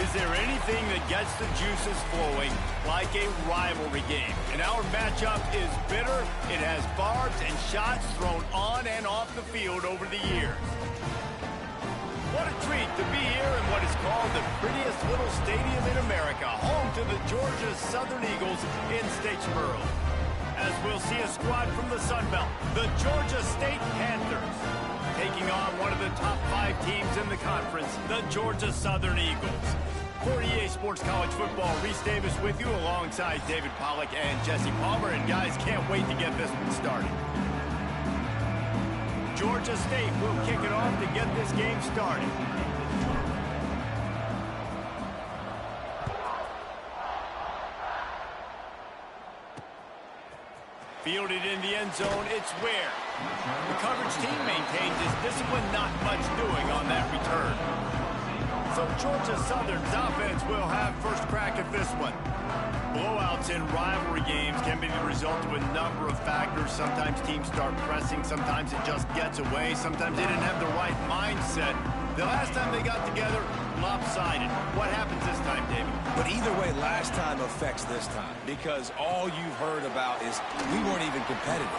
Is there anything that gets the juices flowing like a rivalry game? And our matchup is bitter. It has barbs and shots thrown on and off the field over the years. What a treat to be here in what is called the prettiest little stadium in America, home to the Georgia Southern Eagles in Statesboro. As we'll see a squad from the Sun Belt, the Georgia State Panthers, taking on one of the top 5 teams in the conference, the Georgia Southern Eagles. For EA Sports College Football, Reese Davis with you alongside David Pollack and Jesse Palmer. And guys, can't wait to get this one started. Georgia State will kick it off to get this game started. Fielded in the end zone, it's Ware. The coverage team maintains its discipline, not much doing on that return. So Georgia Southern's offense will have first crack at this one. Blowouts in rivalry games can be the result of a number of factors. Sometimes teams start pressing, sometimes it just gets away, sometimes they didn't have the right mindset. The last time they got together, lopsided. What happens this time, David? But either way, last time affects this time, because all you've heard about is we weren't even competitive.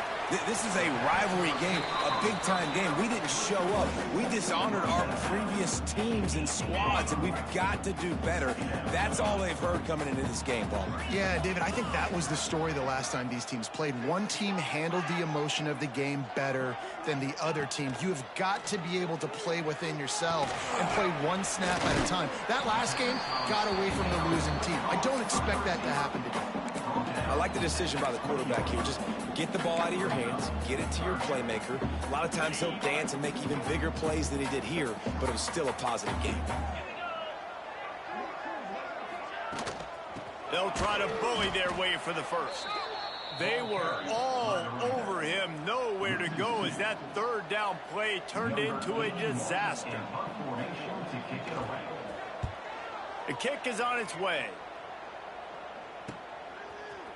This is a rivalry game, a big-time game. We didn't show up. We dishonored our previous teams and squads, and we've got to do better. That's all they've heard coming into this game, Palmer. Yeah, David, I think that was the story the last time these teams played. One team handled the emotion of the game better than the other team. You have got to be able to play within yourself and play one snap at a time. That last game got away from the losing team. I don't expect that to happen today. I like the decision by the quarterback here. Just get the ball out of your hands, get it to your playmaker. A lot of times he'll dance and make even bigger plays than he did here, but it was still a positive game. They'll try to bully their way for the first. They were all over him, nowhere to go as that third down play turned into a disaster. The kick is on its way.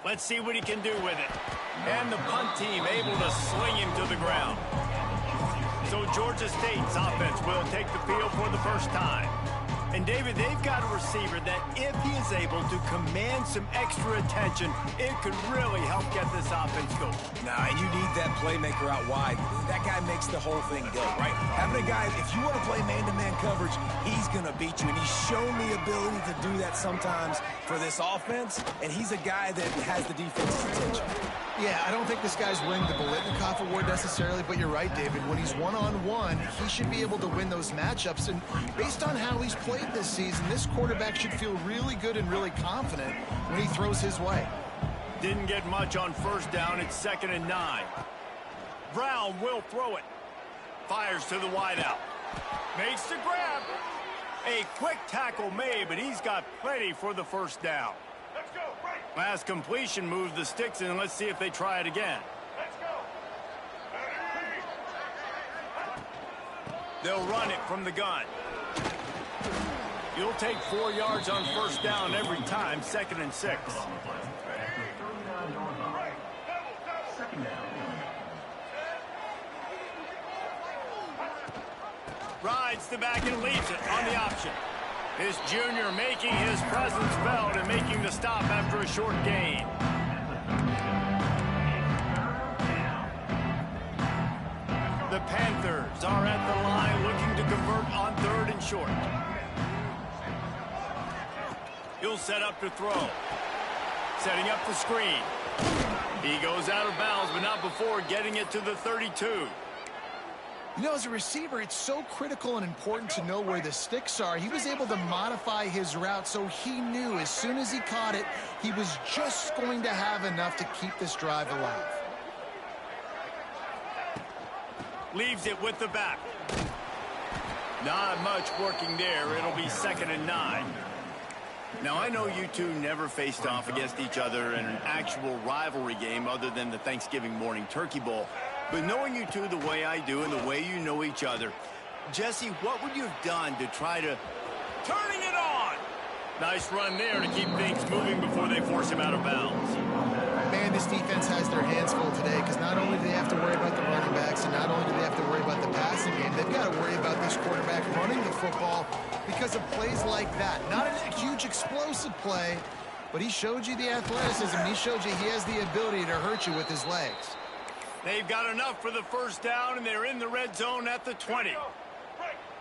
Let's see what he can do with it. And the punt team able to sling him to the ground. So Georgia State's offense will take the field for the first time. And, David, they've got a receiver that if he is able to command some extra attention, it could really help get this offense going. Nah, and you need that playmaker out wide. That guy makes the whole thing go, right? Having a guy, if you want to play man-to-man coverage, he's going to beat you. And he's shown the ability to do that sometimes for this offense, and he's a guy that has the defense's attention. Yeah, I don't think this guy's winning the Biletnikoff Award necessarily, but you're right, David. When he's one-on-one, he should be able to win those matchups. And based on how he's played this season, this quarterback should feel really good and really confident when he throws his way. Didn't get much on first down. It's 2nd and 9. Brown will throw it. Fires to the wideout. Makes the grab. A quick tackle made, but he's got plenty for the first down. Let's go, right. Last completion moves the sticks, and let's see if they try it again. Let's go. They'll run it from the gun. You'll take 4 yards on first down every time, 2nd and 6. Rides the back and leaves it on the option. This junior making his presence felt and making the stop after a short gain. The Panthers are at the line looking to convert on 3rd and short. He'll set up to throw. Setting up the screen. He goes out of bounds, but not before getting it to the 32. You know, as a receiver, it's so critical and important to know where the sticks are. He was able to modify his route, so he knew as soon as he caught it, he was just going to have enough to keep this drive alive. Leaves it with the back. Not much working there. It'll be 2nd and 9. Now, I know you two never faced off against each other in an actual rivalry game other than the Thanksgiving morning Turkey Bowl. But knowing you two the way I do and the way you know each other, Jesse, what would you have done to try to... Turning it on! Nice run there to keep things moving before they force him out of bounds. Man, this defense has their hands full today because not only do they have to worry about the running backs and not only do they have to worry about the passing game, they've got to worry about this quarterback running the football because of plays like that. Not a huge explosive play, but he showed you the athleticism. He showed you he has the ability to hurt you with his legs. They've got enough for the first down, and they're in the red zone at the 20.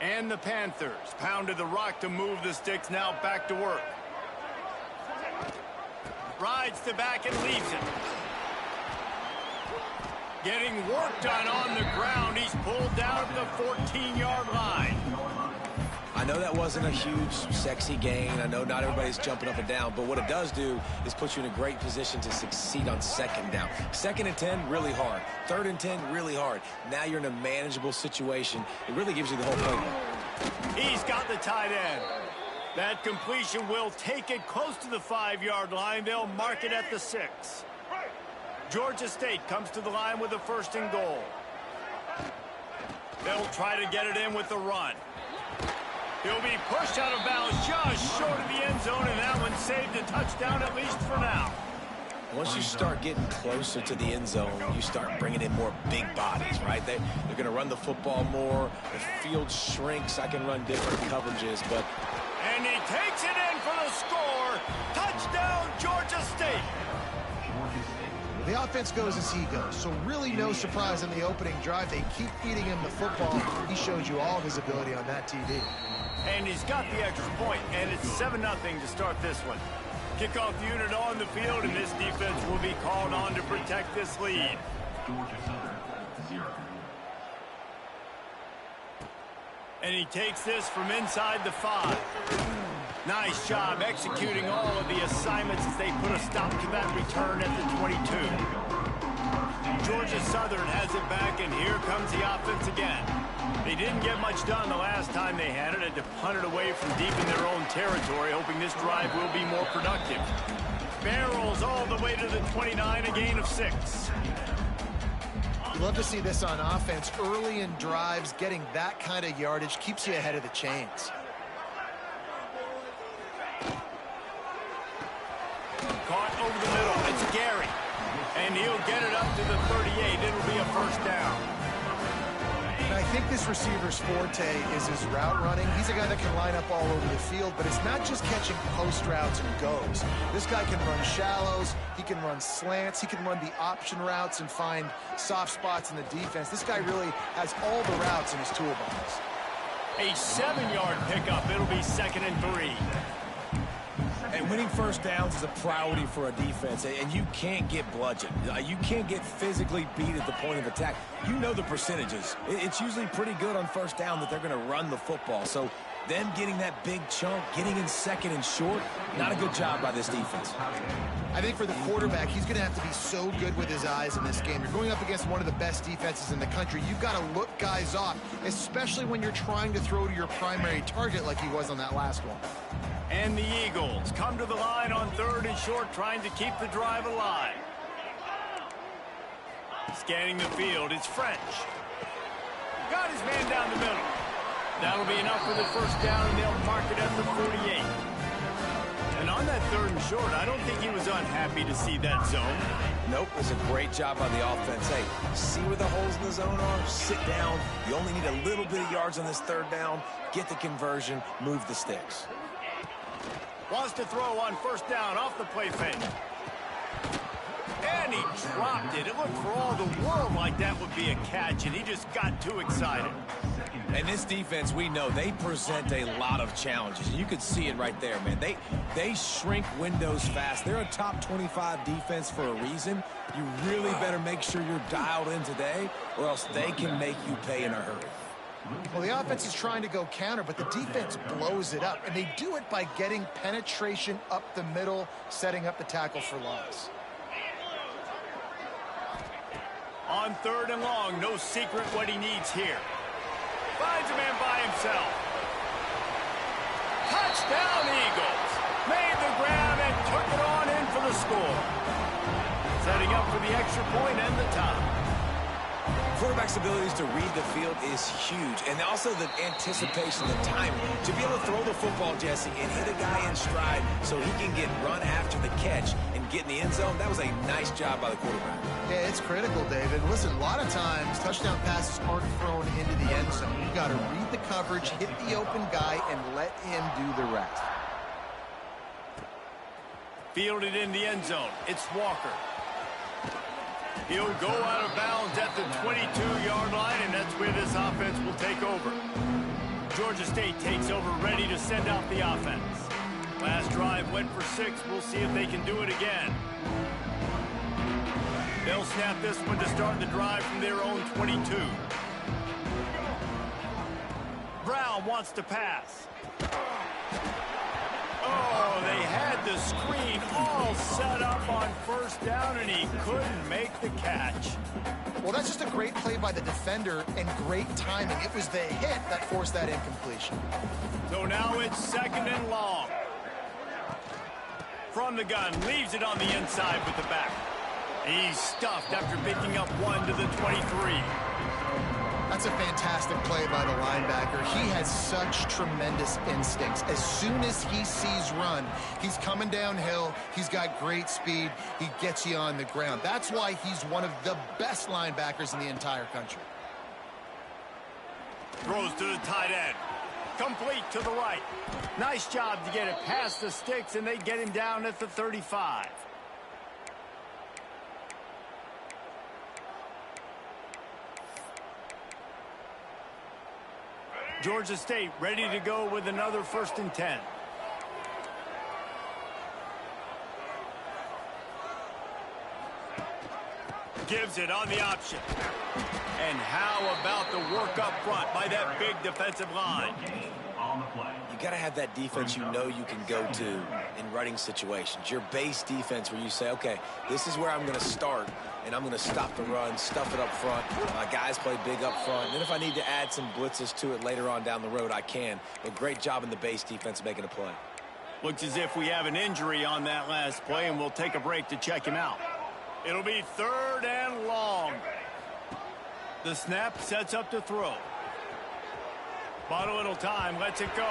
And the Panthers pounded the rock to move the sticks, now back to work. Rides the back and leaves it. Getting work done on the ground. He's pulled down to the 14-yard line. I know that wasn't a huge, sexy gain. I know not everybody's jumping up and down, but what it does do is put you in a great position to succeed on second down. 2nd and 10, really hard. 3rd and 10, really hard. Now you're in a manageable situation. It really gives you the whole playbook. He's got the tight end. That completion will take it close to the 5-yard line. They'll mark it at the 6. Georgia State comes to the line with a 1st and goal. They'll try to get it in with the run. He'll be pushed out of bounds just short of the end zone, and that one saved a touchdown at least for now. Once you start getting closer to the end zone, you start bringing in more big bodies, right? They're going to run the football more. The field shrinks. I can run different coverages, but... And he takes it in for the score. Touchdown, Georgia State. The offense goes as he goes, so really no surprise in the opening drive. They keep feeding him the football. He showed you all of his ability on that TD. And he's got the extra point, and it's 7-0 to start this one. Kickoff unit on the field, and this defense will be called on to protect this lead. And he takes this from inside the 5. Nice job executing all of the assignments as they put a stop to that return at the 22. Georgia Southern has it back, and here comes the offense again. They didn't get much done the last time they had it to punt it away from deep in their own territory, hoping this drive will be more productive. Barrels all the way to the 29, a gain of 6. You love to see this on offense. Early in drives, getting that kind of yardage keeps you ahead of the chains. Caught over the middle. It's Gary. And he'll get it up to the 38. It'll be a 1st down. And I think this receiver's forte is his route running. He's a guy that can line up all over the field, but it's not just catching post routes and goes. This guy can run shallows. He can run slants. He can run the option routes and find soft spots in the defense. This guy really has all the routes in his toolbox. A 7-yard pickup. It'll be 2nd and 3. And winning first downs is a priority for a defense, and you can't get bludgeoned. You can't get physically beat at the point of attack. You know the percentages. It's usually pretty good on first down that they're going to run the football. So them getting that big chunk, getting in 2nd and short, not a good job by this defense. I think for the quarterback, he's going to have to be so good with his eyes in this game. You're going up against one of the best defenses in the country. You've got to look guys off, especially when you're trying to throw to your primary target like he was on that last one. And the Eagles come to the line on 3rd and short, trying to keep the drive alive. Scanning the field, it's French. Got his man down the middle. That'll be enough for the 1st down, and they'll mark it at the 48. And on that 3rd and short, I don't think he was unhappy to see that zone. Nope, it was a great job by the offense. Hey, see where the holes in the zone are? Sit down. You only need a little bit of yards on this 3rd down. Get the conversion, move the sticks. Wants to throw on 1st down off the play fake. And he dropped it. It looked for all the world like that would be a catch, and he just got too excited. And this defense, we know, they present a lot of challenges. You could see it right there, man. They shrink windows fast. They're a top 25 defense for a reason. You really better make sure you're dialed in today, or else they can make you pay in a hurry. Well, the offense is trying to go counter, but the defense blows it up, and they do it by getting penetration up the middle, setting up the tackle for loss. On 3rd and long, no secret what he needs here. Finds a man by himself. Touchdown, Eagles. Made the grab and took it on in for the score. Setting up for the extra point and the tie. quarterback's abilities to read the field is huge, and also the anticipation, the timing. To be able to throw the football, Jesse, and hit a guy in stride so he can get run after the catch and get in the end zone, that was a nice job by the quarterback. Yeah, it's critical, David. Listen, a lot of times, touchdown passes aren't thrown into the end zone. You've got to read the coverage, hit the open guy, and let him do the rest. Fielded in the end zone. It's Walker. He'll go out of bounds at the 22-yard line, and that's where this offense will take over. Georgia State takes over, ready to send out the offense. Last drive went for 6. We'll see if they can do it again. They'll snap this one to start the drive from their own 22. Brown wants to pass. Oh, they had the screen all set up on first down, and he couldn't make the catch. Well, that's just a great play by the defender and great timing. It was the hit that forced that incompletion. So now it's 2nd and long. From the gun, leaves it on the inside with the back. He's stuffed after picking up 1 to the 23. That's a fantastic play by the linebacker. He has such tremendous instincts. As soon as he sees run, he's coming downhill. He's got great speed. He gets you on the ground. That's why he's one of the best linebackers in the entire country. Throws to the tight end. Complete to the right. Nice job to get it past the sticks, and they get him down at the 35. Georgia State ready to go with another 1st and 10. Gives it on the option. And how about the work up front by that big defensive line? You got to have that defense you know you can go to in running situations. Your base defense where you say, okay, this is where I'm going to start, and I'm going to stop the run, stuff it up front. My guys play big up front. And then if I need to add some blitzes to it later on down the road, I can. But great job in the base defense making a play. Looks as if we have an injury on that last play, and we'll take a break to check him out. It'll be 3rd and long. The snap sets up to throw. Bought a little time, lets it go.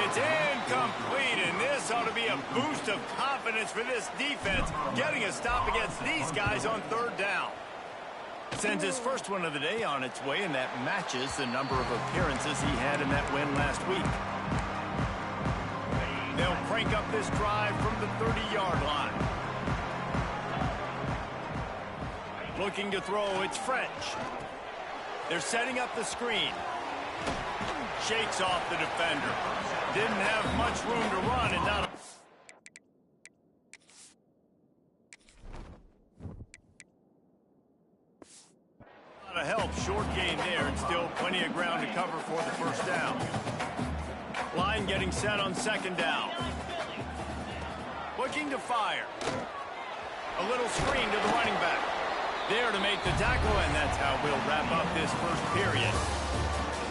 It's incomplete, and this ought to be a boost of confidence for this defense, getting a stop against these guys on 3rd down. Sends his first one of the day on its way, and that matches the number of appearances he had in that win last week. They'll crank up this drive from the 30-yard line. Looking to throw, it's French. They're setting up the screen. Shakes off the defender. Didn't have much room to run, and not a lot of help. Short gain there, and still plenty of ground to cover for the 1st down. Line getting set on 2nd down. Looking to fire. A little screen to the running back. There to make the tackle, and that's how we'll wrap up this 1st period.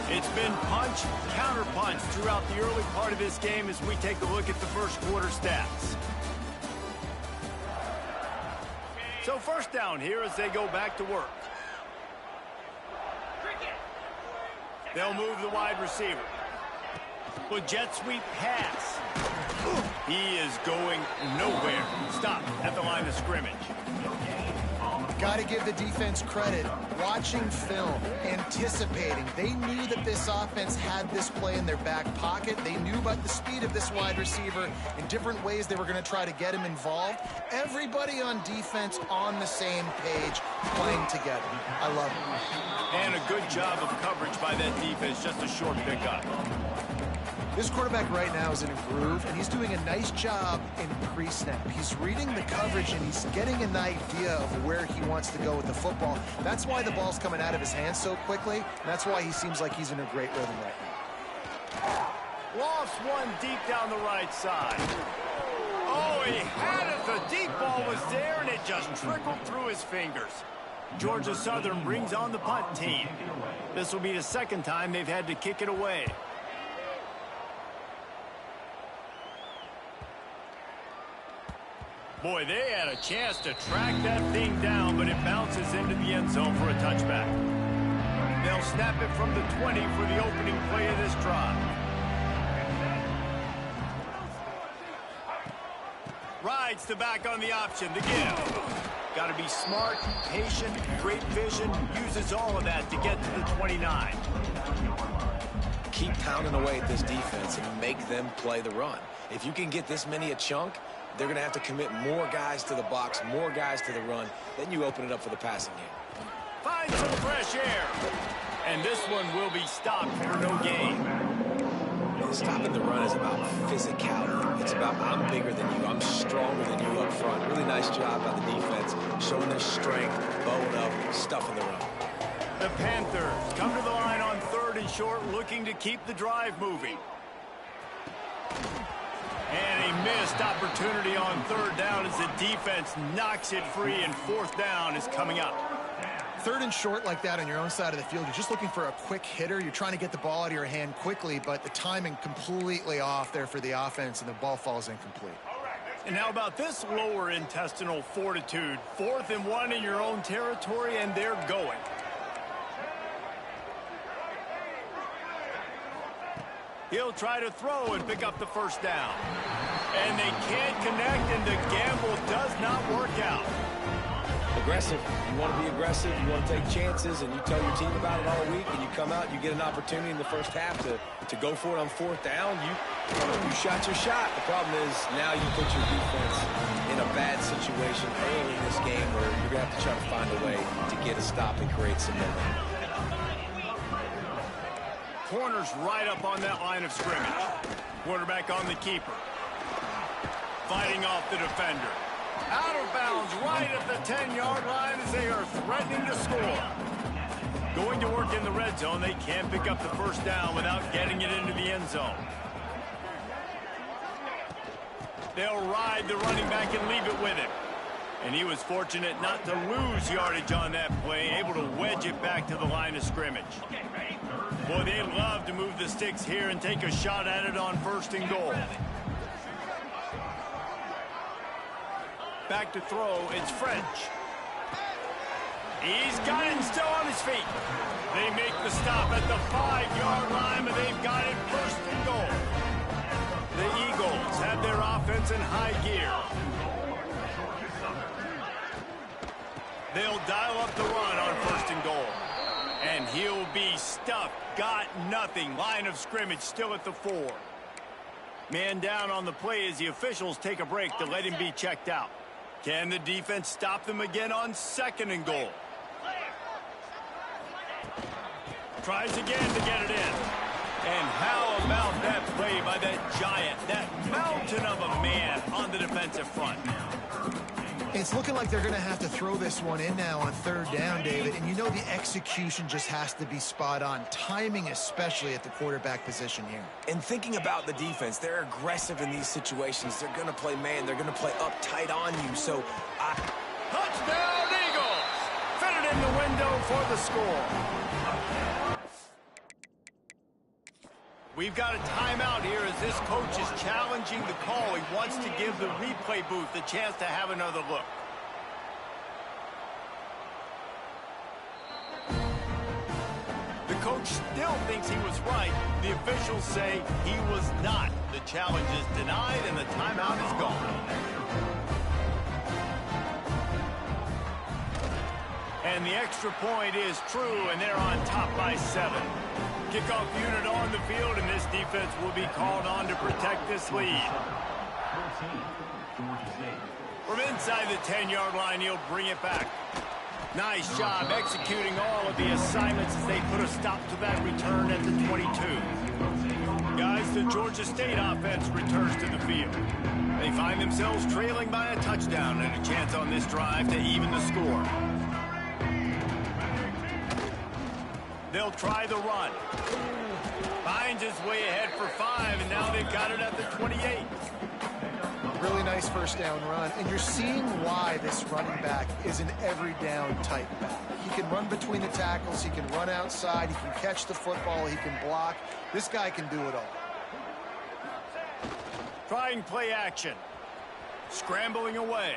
It's been punch, counter-punch throughout the early part of this game as we take a look at the 1st quarter stats. So 1st down here as they go back to work. They'll move the wide receiver. With jet sweep pass. He is going nowhere. Stop at the line of scrimmage. Got to give the defense credit. Watching film, anticipating. They knew that this offense had this play in their back pocket. They knew about the speed of this wide receiver in different ways they were going to try to get him involved. Everybody on defense on the same page, playing together. I love it. And a good job of coverage by that defense, just a short pickup. This quarterback right now is in a groove, and he's doing a nice job in pre-snap. He's reading the coverage, and he's getting an idea of where he wants to go with the football. That's why the ball's coming out of his hands so quickly, and that's why he seems like he's in a great rhythm right now. Lofts one deep down the right side. Oh, he had it. The deep ball was there, and it just trickled through his fingers. Georgia Southern brings on the punt team. This will be the 2nd time they've had to kick it away. Boy, they had a chance to track that thing down, but it bounces into the end zone for a touchback. They'll snap it from the 20 for the opening play of this drive. Rides the back on the option, the give. Got to be smart, patient, great vision, uses all of that to get to the 29. Keep pounding away at this defense and make them play the run. If you can get this many a chunk, they're going to have to commit more guys to the box, more guys to the run. Then you open it up for the passing game. Find some fresh air. And this one will be stopped for no gain. Stopping the run is about physicality. It's about I'm bigger than you. I'm stronger than you up front. Really nice job by the defense, showing their strength, bowing up, stuffing the run. The Panthers come to the line on 3rd and short, looking to keep the drive moving. And a missed opportunity on 3rd down as the defense knocks it free, and 4th down is coming up. 3rd and short like that on your own side of the field, you're just looking for a quick hitter. You're trying to get the ball out of your hand quickly, but the timing completely off there for the offense, and the ball falls incomplete. And how about this lower intestinal fortitude? 4th and 1 in your own territory, and they're going. He'll try to throw and pick up the 1st down. And they can't connect, and the gamble does not work out. Aggressive. You want to be aggressive. You want to take chances, and you tell your team about it all week, and you come out and you get an opportunity in the first half to go for it on 4th down. You shot your shot. The problem is now you put your defense in a bad situation early in this game where you're going to have to try to find a way to get a stop and create some momentum. Corners right up on that line of scrimmage. Quarterback on the keeper. Fighting off the defender. Out of bounds right at the 10-yard line as they are threatening to score. Going to work in the red zone. They can't pick up the 1st down without getting it into the end zone. They'll ride the running back and leave it with him. And he was fortunate not to lose yardage on that play, able to wedge it back to the line of scrimmage. Boy, they love to move the sticks here and take a shot at it on 1st and goal. Back to throw, it's French. He's got it and still on his feet. They make the stop at the 5-yard line, but they've got it 1st and goal. The Eagles have their offense in high gear. They'll dial up the run on 1st and goal. And he'll be stuffed. Got nothing. Line of scrimmage still at the 4. Man down on the play as the officials take a break to let him be checked out. Can the defense stop them again on 2nd and goal? Tries again to get it in. And how about that play by that giant, that mountain of a man on the defensive front? It's looking like they're going to have to throw this one in now on 3rd down, David. And you know the execution just has to be spot on. Timing, especially at the quarterback position here. And thinking about the defense, they're aggressive in these situations. They're going to play man. They're going to play up tight on you. So, touchdown, Eagles! Fit it in the window for the score. We've got a timeout here as this coach is challenging the call. He wants to give the replay booth a chance to have another look. The coach still thinks he was right. The officials say he was not. The challenge is denied and the timeout is gone. And the extra point is true, and they're on top by 7. Kickoff unit on the field, and this defense will be called on to protect this lead. From inside the 10-yard line, he'll bring it back. Nice job executing all of the assignments as they put a stop to that return at the 22. Guys, the Georgia State offense returns to the field. They find themselves trailing by a touchdown and a chance on this drive to even the score. They'll try the run. Finds his way ahead for 5, and now they've got it at the 28. Really nice 1st down run, and you're seeing why this running back is an every down type back. He can run between the tackles, he can run outside, he can catch the football, he can block. This guy can do it all. Trying play action. Scrambling away.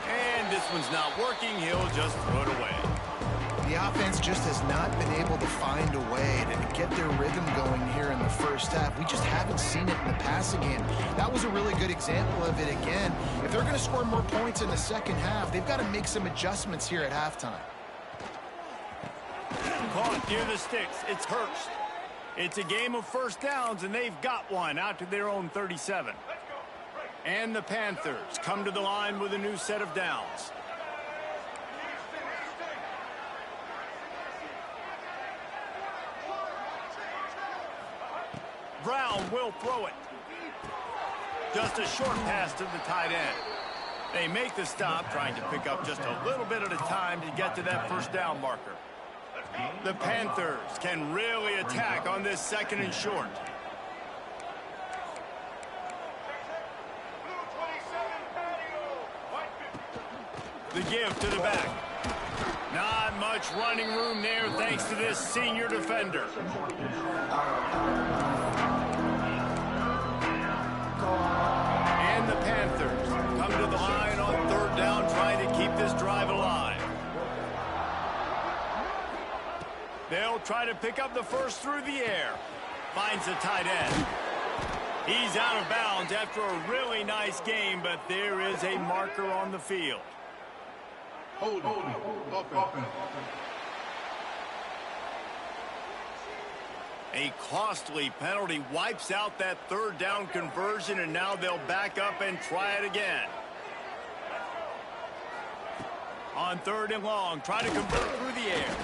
And this one's not working. He'll just throw it away. The offense just has not been able to find a way to get their rhythm going here in the first half. We just haven't seen it in the passing game. That was a really good example of it again. If they're going to score more points in the second half, they've got to make some adjustments here at halftime. Caught near the sticks. It's Hurst. It's a game of first downs, and they've got one out to their own 37. And the Panthers come to the line with a new set of downs. Brown will throw it. Just a short pass to the tight end. They make the stop, trying to pick up just a little bit at a time to get to that first down marker. The Panthers can really attack on this second and short. The give to the back. Not much running room there thanks to this senior defender. And the Panthers come to the line on third down, trying to keep this drive alive. They'll try to pick up the first through the air. Finds the tight end. He's out of bounds after a really nice game, but there is a marker on the field. A costly penalty wipes out that third down conversion, and now they'll back up and try it again. On third and long, try to convert through the air.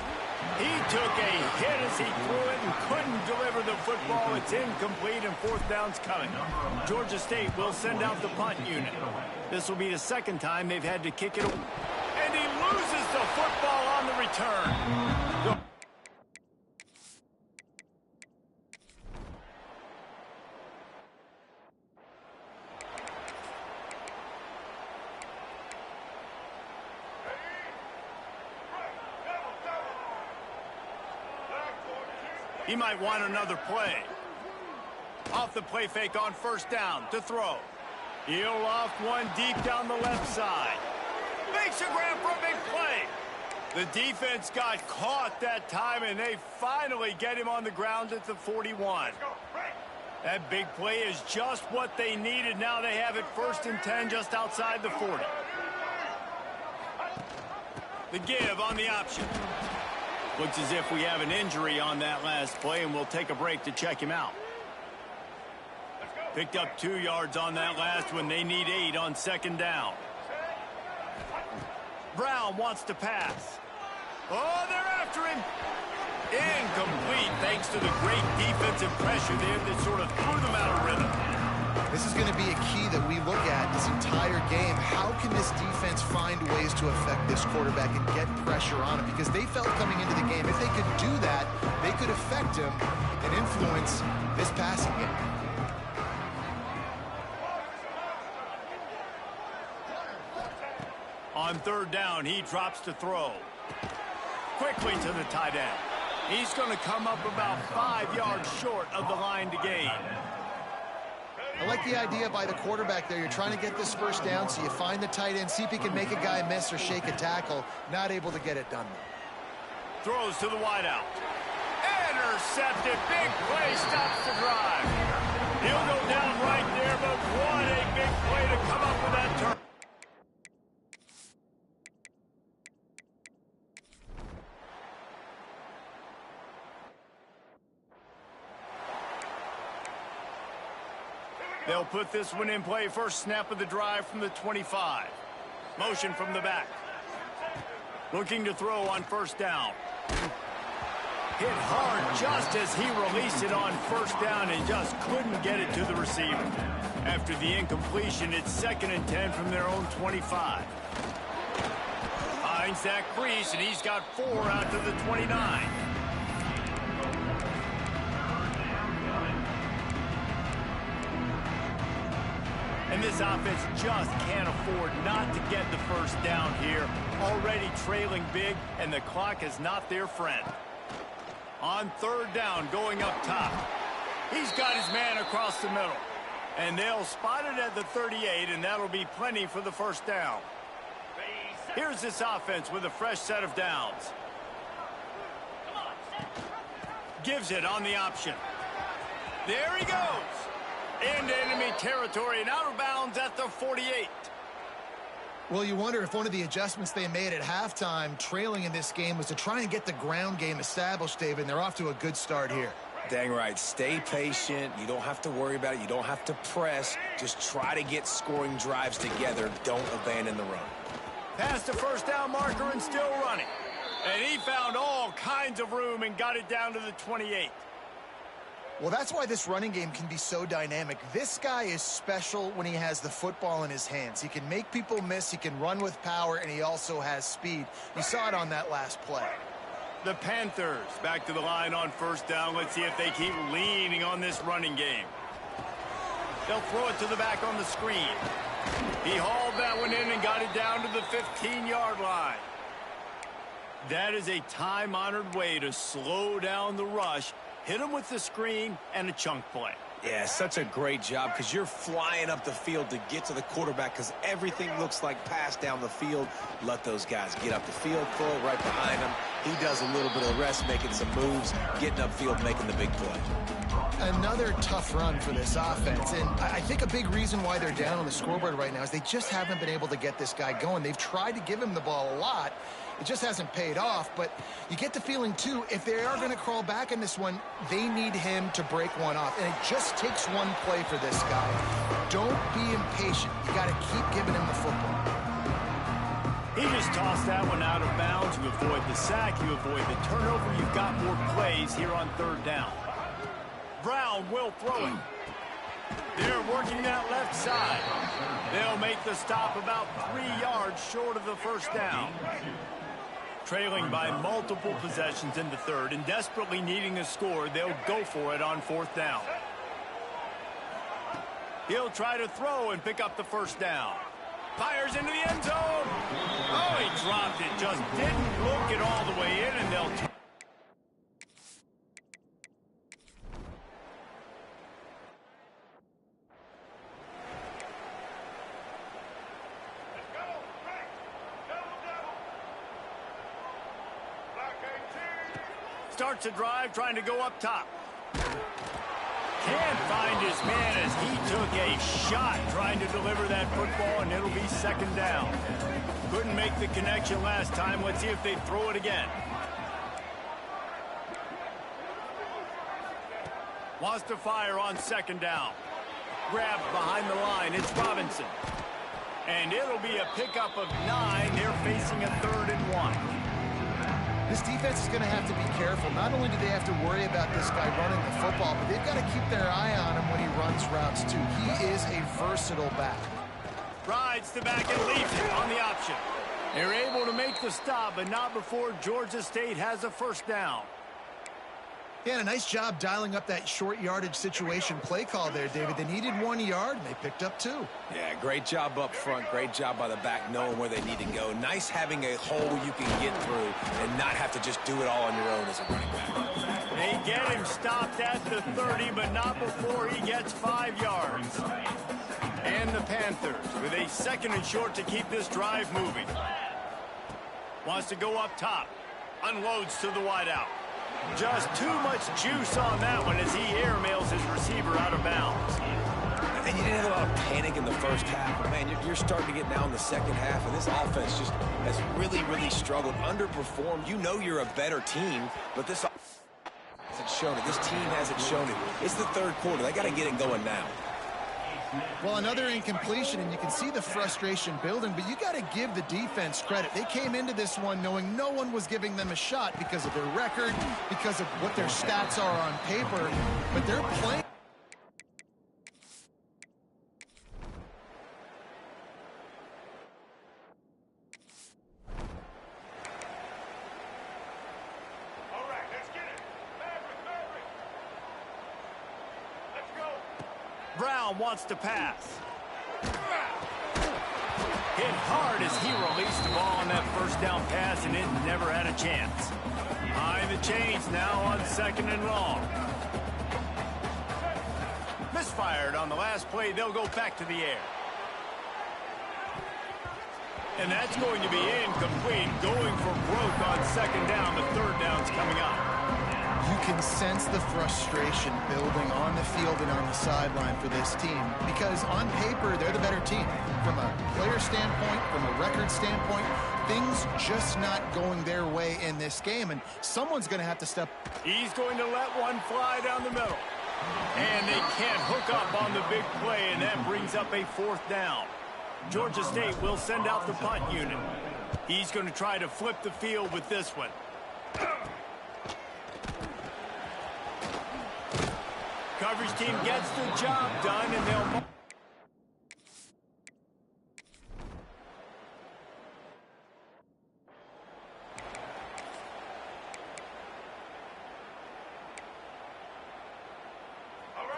He took a hit as he threw it and couldn't deliver the football. It's incomplete, and fourth down's coming. Georgia State will send out the punt unit. This will be the second time they've had to kick it away. And he loses the football on the return. He might want another play. Off the play fake on first down to throw. He'll loft one deep down the left side. Makes a grab for a big play. The defense got caught that time, and they finally get him on the ground at the 41. That big play is just what they needed. Now they have it 1st and 10 just outside the 40. The give on the option. Looks as if we have an injury on that last play, and we'll take a break to check him out. Picked up 2 yards on that last one. They need 8 on second down. Brown wants to pass. Oh, they're after him. Incomplete, thanks to the great defensive pressure there that sort of threw them out of rhythm. This is going to be a key that we look at this entire game. How can this defense find ways to affect this quarterback and get pressure on him? Because they felt coming into the game, if they could do that, they could affect him and influence this passing game. On third down, he drops to throw. Quickly to the tight end. He's going to come up about 5 yards short of the line to gain. I like the idea by the quarterback there. You're trying to get this first down, so you find the tight end, see if he can make a guy miss or shake a tackle. Not able to get it done. Throws to the wideout. Intercepted. Big play. Stops the drive. He'll go down right there, but what a big play to come up with that turn. They'll put this one in play. First snap of the drive from the 25. Motion from the back. Looking to throw on first down. Hit hard just as he released it on first down and just couldn't get it to the receiver. After the incompletion, it's 2nd and 10 from their own 25. Finds Zach Brees, and he's got 4 out to the 29. And this offense just can't afford not to get the first down here. Already trailing big, and the clock is not their friend. On third down, going up top. He's got his man across the middle. And they'll spot it at the 38, and that'll be plenty for the first down. Here's this offense with a fresh set of downs. Gives it on the option. There he goes. Into enemy territory and out of bounds at the 48. Well, you wonder if one of the adjustments they made at halftime, trailing in this game, was to try and get the ground game established, David, and they're off to a good start here. Dang right. Stay patient. You don't have to worry about it. You don't have to press. Just try to get scoring drives together. Don't abandon the run. Past the first down marker and still running. And he found all kinds of room and got it down to the 28. Well, that's why this running game can be so dynamic. This guy is special when he has the football in his hands. He can make people miss, he can run with power, and he also has speed. You saw it on that last play. The Panthers back to the line on first down. Let's see if they keep leaning on this running game. They'll throw it to the back on the screen. He hauled that one in and got it down to the 15-yard line. That is a time-honored way to slow down the rush. Hit him with the screen and a chunk play. Yeah, such a great job because you're flying up the field to get to the quarterback because everything looks like pass down the field. Let those guys get up the field, throw it right behind him. He does a little bit of the rest, making some moves, getting upfield, making the big play. Another tough run for this offense, and I think a big reason why they're down on the scoreboard right now is they just haven't been able to get this guy going. They've tried to give him the ball a lot. It just hasn't paid off, but you get the feeling, too, if they are going to crawl back in this one, they need him to break one off, and it just takes one play for this guy. Don't be impatient. You got to keep giving him the football. He just tossed that one out of bounds. You avoid the sack, you avoid the turnover. You've got more plays here on third down. Brown will throw it. They're working that left side. They'll make the stop about 3 yards short of the first down. Trailing by multiple possessions in the third and desperately needing a score, they'll go for it on fourth down. He'll try to throw and pick up the first down. Fires into the end zone. Oh, he dropped it. Just didn't look it all the way in, and they'll... Starts a drive trying to go up top. Can't find his man as he took a shot trying to deliver that football, and it'll be second down. Couldn't make the connection last time. Let's see if they throw it again. Wants to fire on second down. Grabbed behind the line. It's Robinson. And it'll be a pickup of 9. They're facing a 3rd and 1. This defense is going to have to be careful. Not only do they have to worry about this guy running the football, but they've got to keep their eye on him when he runs routes, too. He is a versatile back. Rides the back and leaves it on the option. They're able to make the stop, but not before Georgia State has a first down. Yeah, and a nice job dialing up that short yardage situation play call there, David. They needed 1 yard, and they picked up 2. Yeah, great job up front. Great job by the back knowing where they need to go. Nice having a hole you can get through and not have to just do it all on your own as a running back. They get him stopped at the 30, but not before he gets 5 yards. And the Panthers with a 2nd and short to keep this drive moving. Wants to go up top. Unloads to the wideout. Just too much juice on that one as he airmails his receiver out of bounds. And you didn't have a lot of panic in the first half, but man, you're starting to get now in the second half, and this offense just has really, really struggled, underperformed. You know you're a better team, but this hasn't shown it. This team hasn't shown it. It's the third quarter. They got to get it going now. Well, another incompletion, and you can see the frustration building, but you got to give the defense credit. They came into this one knowing no one was giving them a shot because of their record, because of what their stats are on paper, but they're playing. Brown wants to pass. Hit hard as he released the ball on that first down pass, and it never had a chance. Behind the chains now on 2nd and long. Misfires. fired. On the last play, they'll go back to the air. And that's going to be incomplete. Going for broke on second down. The third down's coming up. You can sense the frustration building on the field and on the sideline for this team because on paper, they're the better team. From a player standpoint, from a record standpoint, things just not going their way in this game, and someone's going to have to step. He's going to let one fly down the middle. And they can't hook up on the big play, and that brings up a fourth down. Georgia State will send out the punt unit. He's going to try to flip the field with this one. Coverage team gets the job done, and they'll...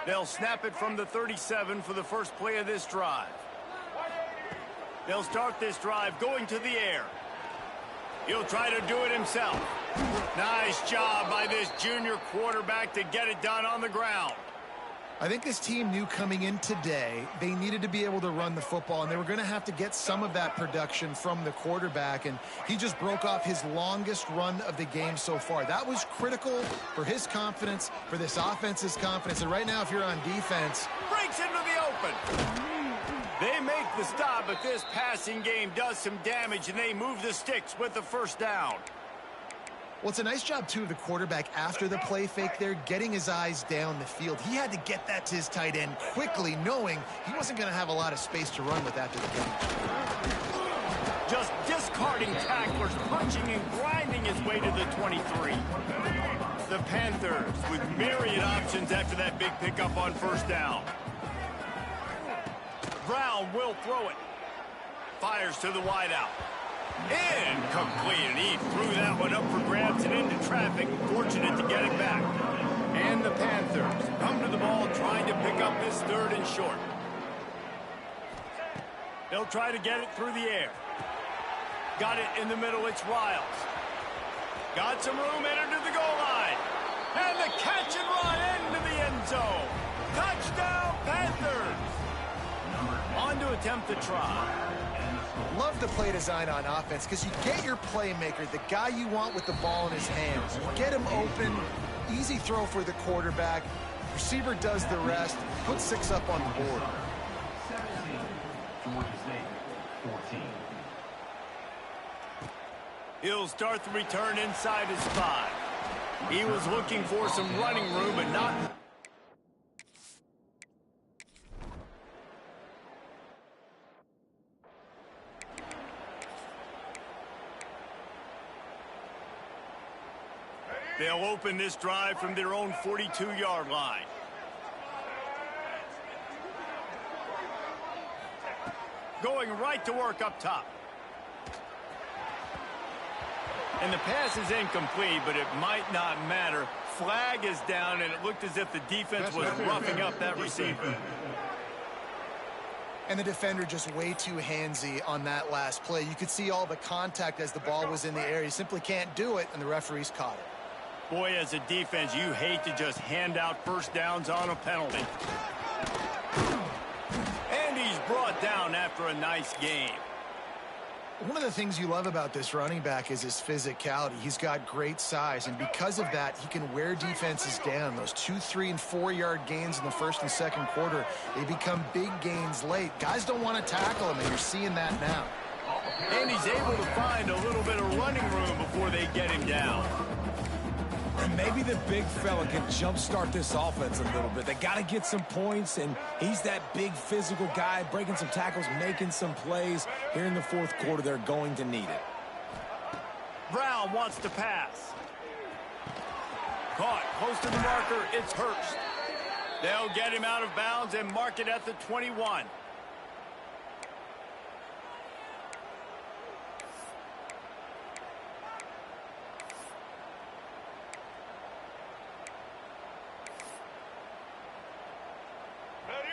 They'll snap it from the 37 for the first play of this drive. They'll start this drive going to the air. He'll try to do it himself. Nice job by this junior quarterback to get it done on the ground. I think this team knew coming in today they needed to be able to run the football, and they were going to have to get some of that production from the quarterback, and he just broke off his longest run of the game so far. That was critical for his confidence, for this offense's confidence, and right now if you're on defense... Breaks into the open. They make the stop, but this passing game does some damage, and they move the sticks with the first down. Well, it's a nice job, too, of the quarterback after the play fake there, getting his eyes down the field. He had to get that to his tight end quickly, knowing he wasn't going to have a lot of space to run with after the catch. Just discarding tacklers, punching and grinding his way to the 23. The Panthers with myriad options after that big pickup on first down. Brown will throw it. Fires to the wideout. Incomplete, and he threw that one up for grabs and into traffic. Fortunate to get it back. And the Panthers come to the ball trying to pick up this third and short. They'll try to get it through the air. Got it in the middle, it's Riles. Got some room, entered to the goal line. And the catch and run into the end zone. Touchdown, Panthers. On to attempt the try. Love the play design on offense because you get your playmaker, the guy you want with the ball in his hands. You get him open, easy throw for the quarterback. Receiver does the rest, put 6 up on the board. 17, Georgia State, 14. He'll start the return inside his 5. He was looking for some running room, but not... They'll open this drive from their own 42-yard line. Going right to work up top. And the pass is incomplete, but it might not matter. Flag is down, and it looked as if the defense was roughing up that receiver. And the defender just way too handsy on that last play. You could see all the contact as the ball was in the air. He simply can't do it, and the referees caught it. Boy, as a defense, you hate to just hand out first downs on a penalty. And he's brought down after a nice game. One of the things you love about this running back is his physicality. He's got great size, and because of that, he can wear defenses down. Those 2-, 3-, and 4-yard gains in the first and second quarter, they become big gains late. Guys don't want to tackle him, and you're seeing that now. And he's able to find a little bit of running room before they get him down. And maybe the big fella can jumpstart this offense a little bit. They got to get some points, and he's that big physical guy, breaking some tackles, making some plays. Here in the fourth quarter, they're going to need it. Brown wants to pass. Caught close to the marker, it's Hurst. They'll get him out of bounds and mark it at the 21.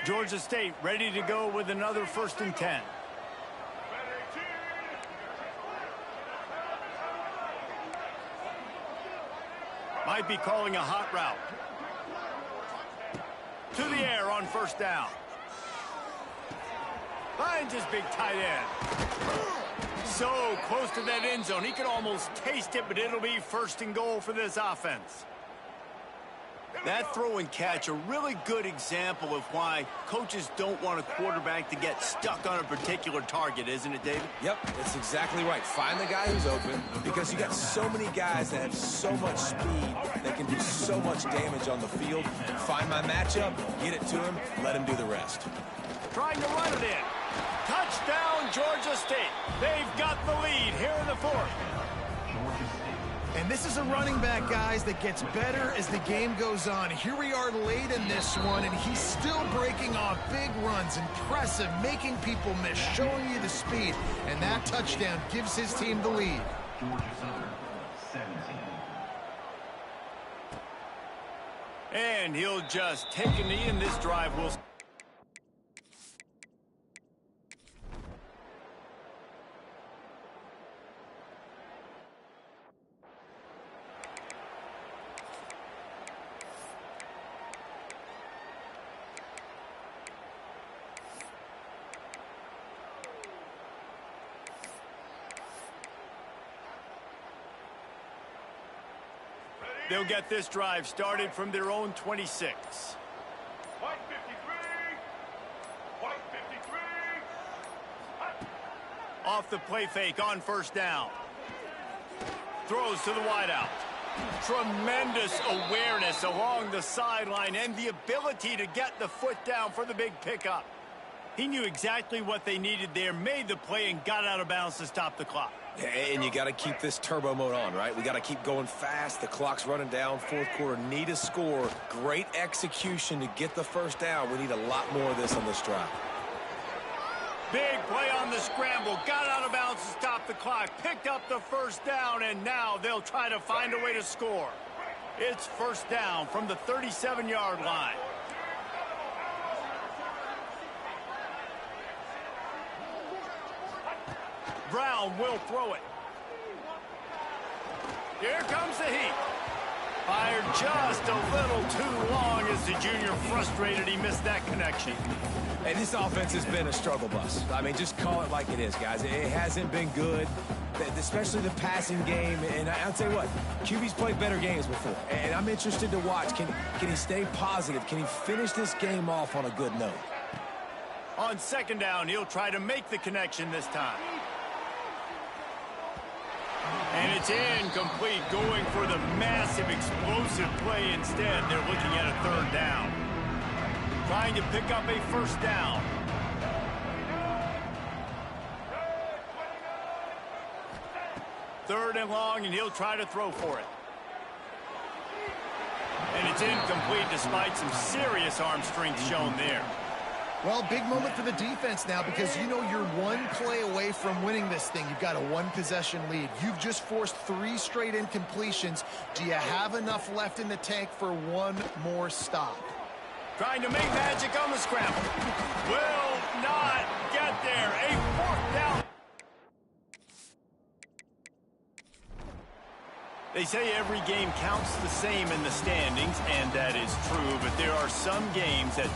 Georgia State ready to go with another 1st and 10. Might be calling a hot route. To the air on first down. Finds his big tight end. So close to that end zone. He could almost taste it, but it'll be first and goal for this offense. That throw and catch, a really good example of why coaches don't want a quarterback to get stuck on a particular target, isn't it, David? Yep, that's exactly right. Find the guy who's open, because you got so many guys that have so much speed that can do so much damage on the field. Find my matchup, get it to him, let him do the rest. Trying to run it in. Touchdown, Georgia State. They've got the lead here in the fourth. And this is a running back, guys, that gets better as the game goes on. Here we are late in this one, and he's still breaking off big runs. Impressive, making people miss, showing you the speed. And that touchdown gives his team the lead. Georgia Southern, 17. And he'll just take a knee, and this drive will... They'll get this drive started from their own 26. White 53. White 53. Off the play fake on first down. Throws to the wideout. Tremendous awareness along the sideline and the ability to get the foot down for the big pickup. He knew exactly what they needed there, made the play, and got out of bounds to stop the clock. And you got to keep this turbo mode on, right? We got to keep going fast. The clock's running down. Fourth quarter, need a score. Great execution to get the first down. We need a lot more of this on this drive. Big play on the scramble. Got out of bounds to stop the clock. Picked up the first down, and now they'll try to find a way to score. It's first down from the 37-yard line. Brown will throw it. Here comes the heat. Fired just a little too long as the junior frustrated he missed that connection. And this offense has been a struggle bus. I mean, just call it like it is, guys. It hasn't been good, especially the passing game. And I'll tell you what, QB's played better games before. And I'm interested to watch. Can he stay positive? Can he finish this game off on a good note? On second down, he'll try to make the connection this time. And it's incomplete, going for the massive explosive play instead. They're looking at a third down. Trying to pick up a first down. Third and long, and he'll try to throw for it. And it's incomplete despite some serious arm strength shown there. Well, big moment for the defense now, because you know you're one play away from winning this thing. You've got a one-possession lead. You've just forced 3 straight incompletions. Do you have enough left in the tank for one more stop? Trying to make magic on the scramble. Will not get there. A fourth down. They say every game counts the same in the standings, and that is true, but there are some games that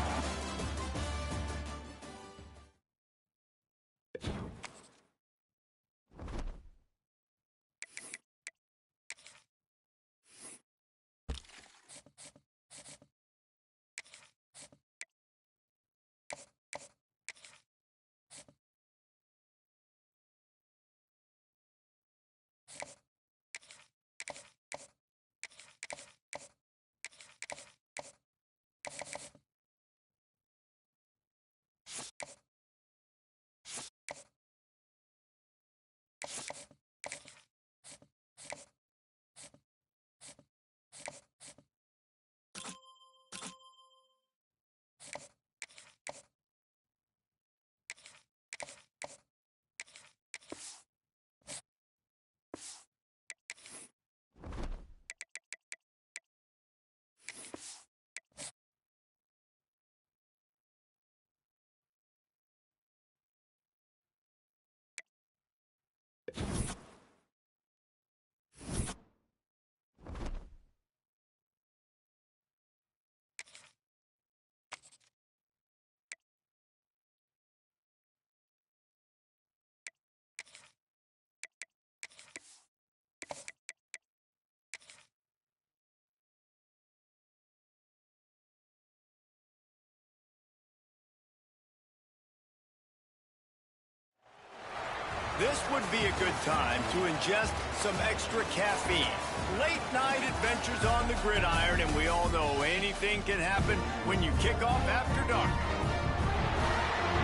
This would be a good time to ingest some extra caffeine. Late night adventures on the gridiron, and we all know anything can happen when you kick off after dark.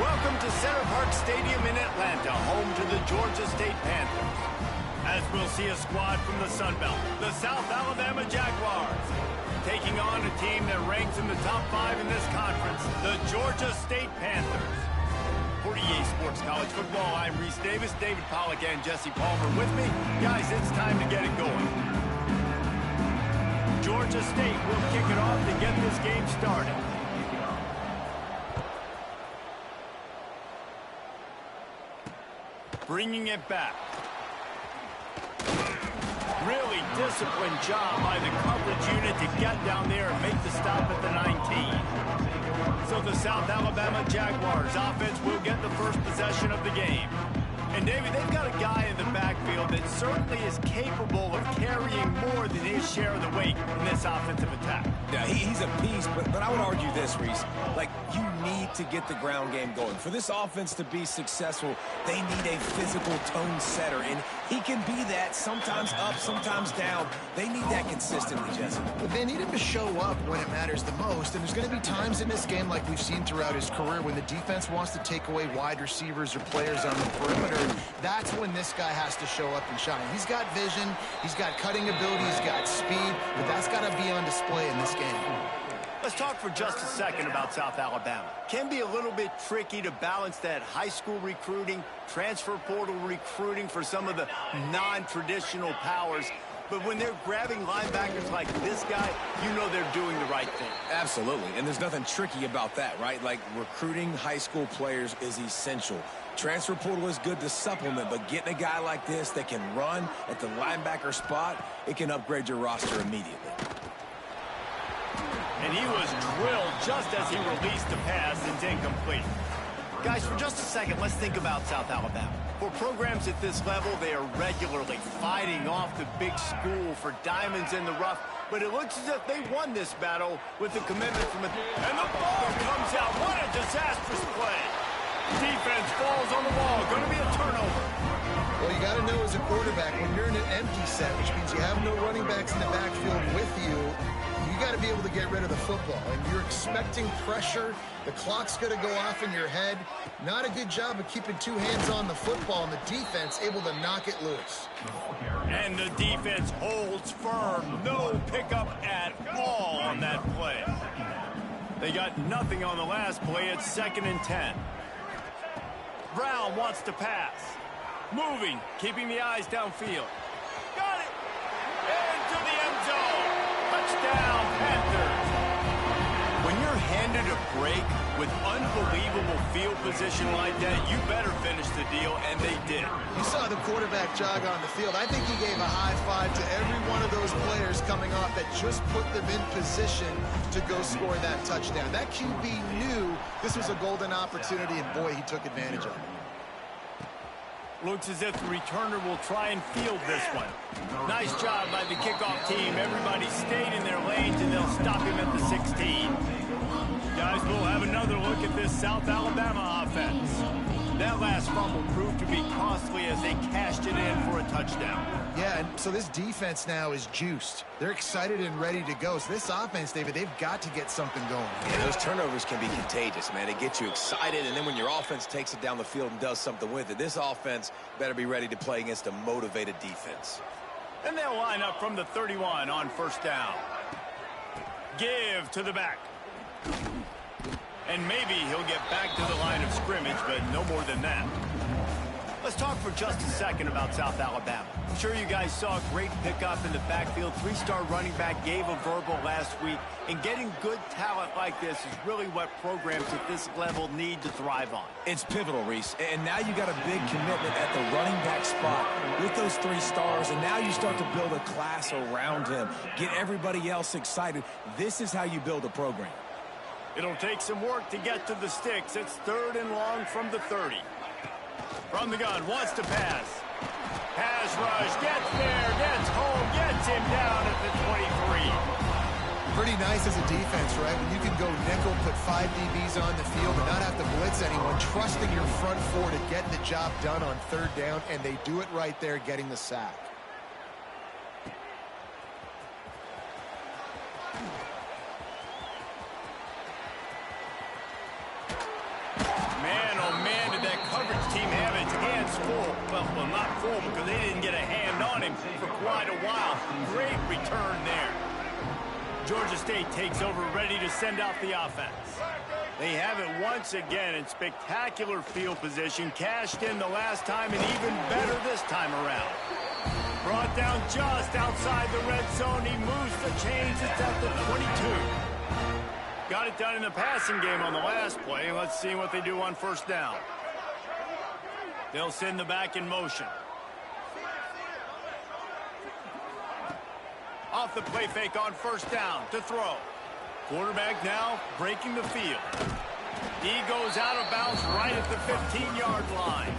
Welcome to Center Parc Stadium in Atlanta, home to the Georgia State Panthers. As we'll see a squad from the Sun Belt, the South Alabama Jaguars, taking on a team that ranks in the top 5 in this conference, the Georgia State Panthers. For EA Sports College Football, I'm Reese Davis, David Pollack, and Jesse Palmer with me. Guys, it's time to get it going. Georgia State will kick it off to get this game started. Bringing it back. Really disciplined job by the coverage unit to get down there and make the stop at the 19. So the South Alabama Jaguars offense will get the first possession of the game. And, David, they've got a guy in the backfield that certainly is capable of carrying more than his share of the weight in this offensive attack. Yeah, he's a beast, but I would argue this, Reese. Like, you need to get the ground game going. For this offense to be successful, they need a physical tone setter, and he can be that, sometimes up, sometimes down. They need that consistently, Jesse. But they need him to show up when it matters the most, and there's going to be times in this game like we've seen throughout his career when the defense wants to take away wide receivers or players on the perimeter. That's when this guy has to show up and shine. He's got vision, he's got cutting ability, he's got speed, but that's got to be on display in this game. Let's talk for just a second about South Alabama. Can be a little bit tricky to balance that high school recruiting, transfer portal recruiting for some of the non-traditional powers. But when they're grabbing linebackers like this guy, you know they're doing the right thing. Absolutely, and there's nothing tricky about that, right? Like, recruiting high school players is essential. Transfer portal is good to supplement, but getting a guy like this that can run at the linebacker spot, it can upgrade your roster immediately. And he was drilled just as he released the pass. It's incomplete. Guys, for just a second, let's think about South Alabama. For programs at this level, they are regularly fighting off the big school for diamonds in the rough, but it looks as if they won this battle with the commitment from a... And the ball comes out. What a disastrous play. Defense falls on the ball. Going to be a turnover. Well, you got to know as a quarterback, when you're in an empty set, which means you have no running backs in the backfield with you, you got to be able to get rid of the football. And you're expecting pressure. The clock's going to go off in your head. Not a good job of keeping two hands on the football, and the defense able to knock it loose. And the defense holds firm. No pickup at all on that play. They got nothing on the last play. It's 2nd and 10. Brown wants to pass. Moving, keeping the eyes downfield. Got it! Into the end zone. Touchdown, Panthers. When you're handed a break with unbelievable field position like that, you better finish the deal, and they did. You saw the quarterback jog on the field. I think he gave a high five to every one of those players coming off that just put them in position to go score that touchdown. That QB knew this was a golden opportunity, and boy, he took advantage of it. Looks as if the returner will try and field this one. Nice job by the kickoff team. Everybody stayed in their lanes, and they'll stop him at the 16. Guys, we'll have another look at this South Alabama offense. That last fumble proved to be costly as they cashed it in for a touchdown. Yeah, and so this defense now is juiced. They're excited and ready to go. So this offense, David, they've got to get something going. Yeah, those turnovers can be contagious, man. They get you excited, and then when your offense takes it down the field and does something with it, this offense better be ready to play against a motivated defense. And they'll line up from the 31 on 1st down. Give to the back. And maybe he'll get back to the line of scrimmage, but no more than that. Let's talk for just a second about South Alabama. I'm sure you guys saw a great pickup in the backfield. 3-star running back gave a verbal last week. And getting good talent like this is really what programs at this level need to thrive on. It's pivotal, Reese. And now you got a big commitment at the running back spot with those 3 stars. And now you start to build a class around him. Get everybody else excited. This is how you build a program. It'll take some work to get to the sticks. It's 3rd and long from the 30. From the gun, wants to pass. Pass rush, gets there, gets home, gets him down at the 23. Pretty nice as a defense, right? When you can go nickel, put 5 DBs on the field and not have to blitz anyone, trusting your front four to get the job done on third down, and they do it right there, getting the sack. Man, oh man, did that coverage team have its hands full. Well, not full because they didn't get a hand on him for quite a while. Great return there. Georgia State takes over, ready to send out the offense. They have it once again in spectacular field position, cashed in the last time and even better this time around. Brought down just outside the red zone. He moves the chains. It's at the 22. Got it done in the passing game on the last play. Let's see what they do on first down. They'll send the back in motion. Off the play fake on first down to throw. Quarterback now breaking the field. He goes out of bounds right at the 15-yard line.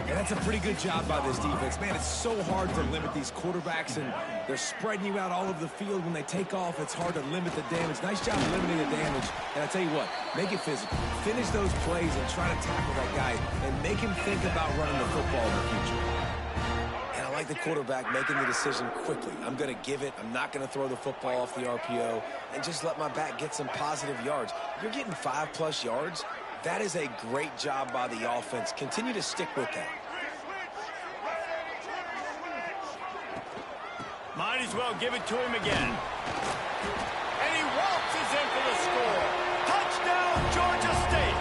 And that's a pretty good job by this defense. Man, it's so hard to limit these quarterbacks, and they're spreading you out all over the field. When they take off, it's hard to limit the damage. Nice job limiting the damage. And I tell you what, make it physical. Finish those plays and try to tackle that guy and make him think about running the football in the future. And I like the quarterback making the decision quickly. I'm going to give it. I'm not going to throw the football off the RPO and just let my back get some positive yards. You're getting 5+ yards. That is a great job by the offense. Continue to stick with that. Might as well give it to him again. And he waltzes in for the score. Touchdown, Georgia State.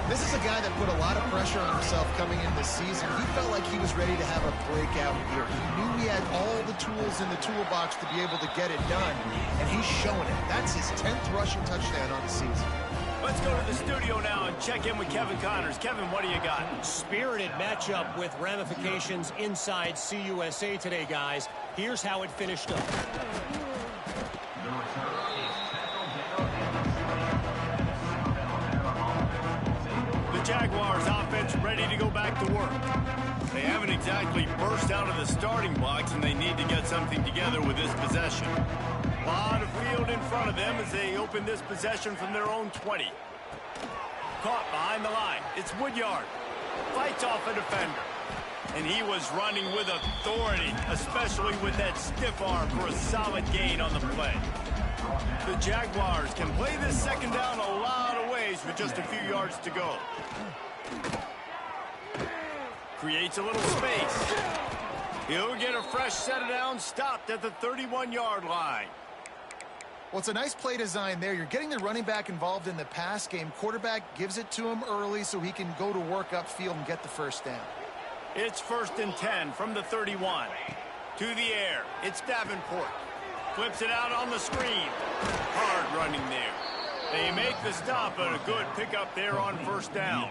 This is a guy that put a lot of pressure on himself coming into this season. He felt like he was ready to have a breakout year. He knew he had all the tools in the toolbox to be able to get it done, and he's showing it. That's his 10th rushing touchdown on the season. Let's go to the studio now and check in with Kevin Connors. Kevin, what do you got? Spirited matchup with ramifications inside CUSA today, guys. Here's how it finished up. The Jaguars offense ready to go back to work. They haven't exactly burst out of the starting blocks, and they need to get something together with this possession. A lot of field in front of them as they open this possession from their own 20. Caught behind the line. It's Woodyard. Fights off a defender. And he was running with authority, especially with that stiff arm for a solid gain on the play. The Jaguars can play this second down a lot of ways with just a few yards to go. Creates a little space. He'll get a fresh set of downs stopped at the 31-yard line. Well, it's a nice play design there. You're getting the running back involved in the pass game. Quarterback gives it to him early so he can go to work upfield and get the first down. It's 1st and 10 from the 31. To the air. It's Davenport. Flips it out on the screen. Hard running there. They make the stop, but a good pickup there on first down.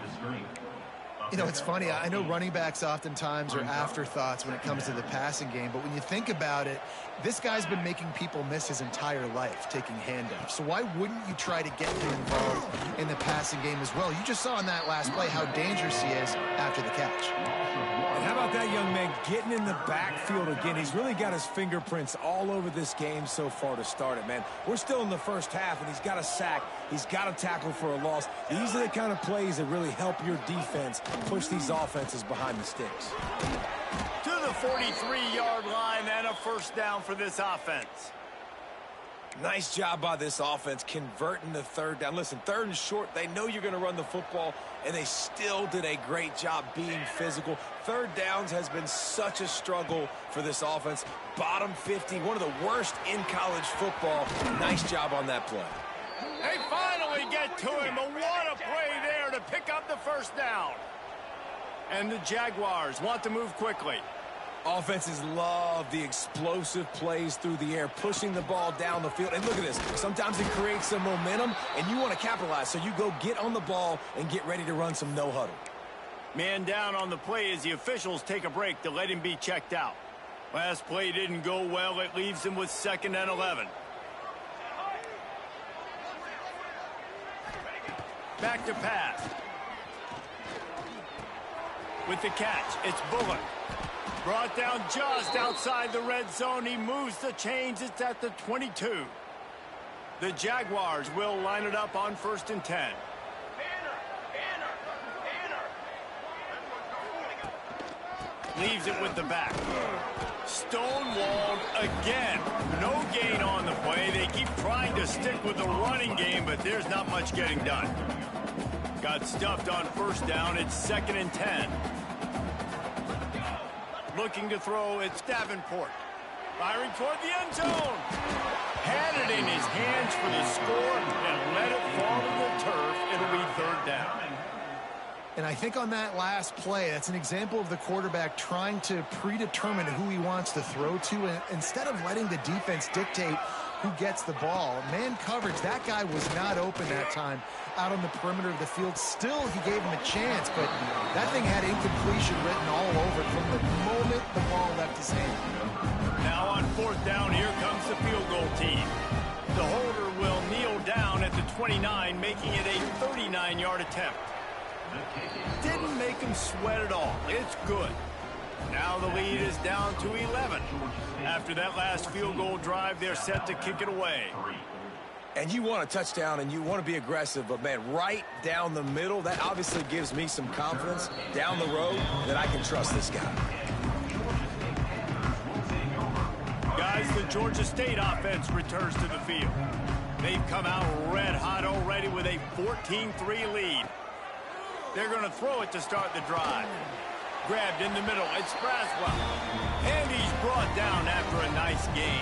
You know, it's funny. I know running backs oftentimes are afterthoughts when it comes to the passing game, but when you think about it, this guy's been making people miss his entire life taking handoffs. So why wouldn't you try to get him involved in the passing game as well? You just saw in that last play how dangerous he is after the catch. And how about that young man getting in the backfield again? He's really got his fingerprints all over this game so far to start it, man. We're still in the first half, and he's got a sack. He's got a tackle for a loss. These are the kind of plays that really help your defense push these offenses behind the sticks. To the 43-yard line and a first down for this offense. Nice job by this offense converting the third down. Listen, 3rd and short, they know you're going to run the football, and they still did a great job being physical. 3rd downs has been such a struggle for this offense. Bottom 50, one of the worst in college football. Nice job on that play. They finally get to him, but what a play there to pick up the first down. And the Jaguars want to move quickly. Offenses love the explosive plays through the air, pushing the ball down the field. And look at this. Sometimes it creates some momentum, and you want to capitalize. So you go get on the ball and get ready to run some no-huddle. Man down on the play as the officials take a break to let him be checked out. Last play didn't go well. It leaves him with 2nd and 11. Back to pass. With the catch, it's Bullock. Brought down just outside the red zone. He moves the chains. It's at the 22. The Jaguars will line it up on 1st and 10. Leaves it with the back. Stonewalled again. No gain on the play. They keep trying to stick with the running game, but there's not much getting done. Got stuffed on 1st down. It's 2nd and 10. Looking to throw, it's Davenport. Firing toward the end zone. Had it in his hands for the score and let it fall to the turf. It'll be 3rd down. And I think on that last play, that's an example of the quarterback trying to predetermine who he wants to throw to, and instead of letting the defense dictate who gets the ball. Man coverage, that guy was not open that time out on the perimeter of the field. Still, he gave him a chance, but that thing had incompletion written all over it from the moment the ball left his hand. Now on 4th down, here comes the field goal team. The holder will kneel down at the 29, making it a 39-yard attempt. Didn't make him sweat at all. It's good. Now the lead is down to 11. After that last field goal drive, they're set to kick it away. And you want a touchdown and you want to be aggressive, but man, right down the middle, that obviously gives me some confidence down the road that I can trust this guy. Guys, the Georgia State offense returns to the field. They've come out red hot already with a 14-3 lead. They're going to throw it to start the drive. Grabbed in the middle. It's Braswell. And he's brought down after a nice gain.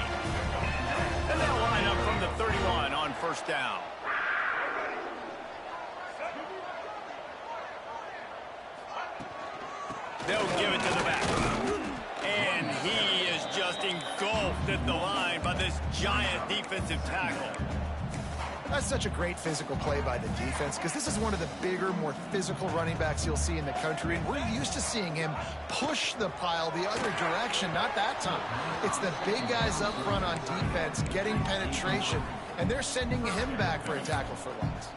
And they'll line up from the 31 on 1st down. They'll give it to the back. And he is just engulfed at the line by this giant defensive tackle. That's such a great physical play by the defense, because this is one of the bigger, more physical running backs you'll see in the country, and we're used to seeing him push the pile the other direction. Not that time. It's the big guys up front on defense getting penetration, and they're sending him back for a tackle for loss.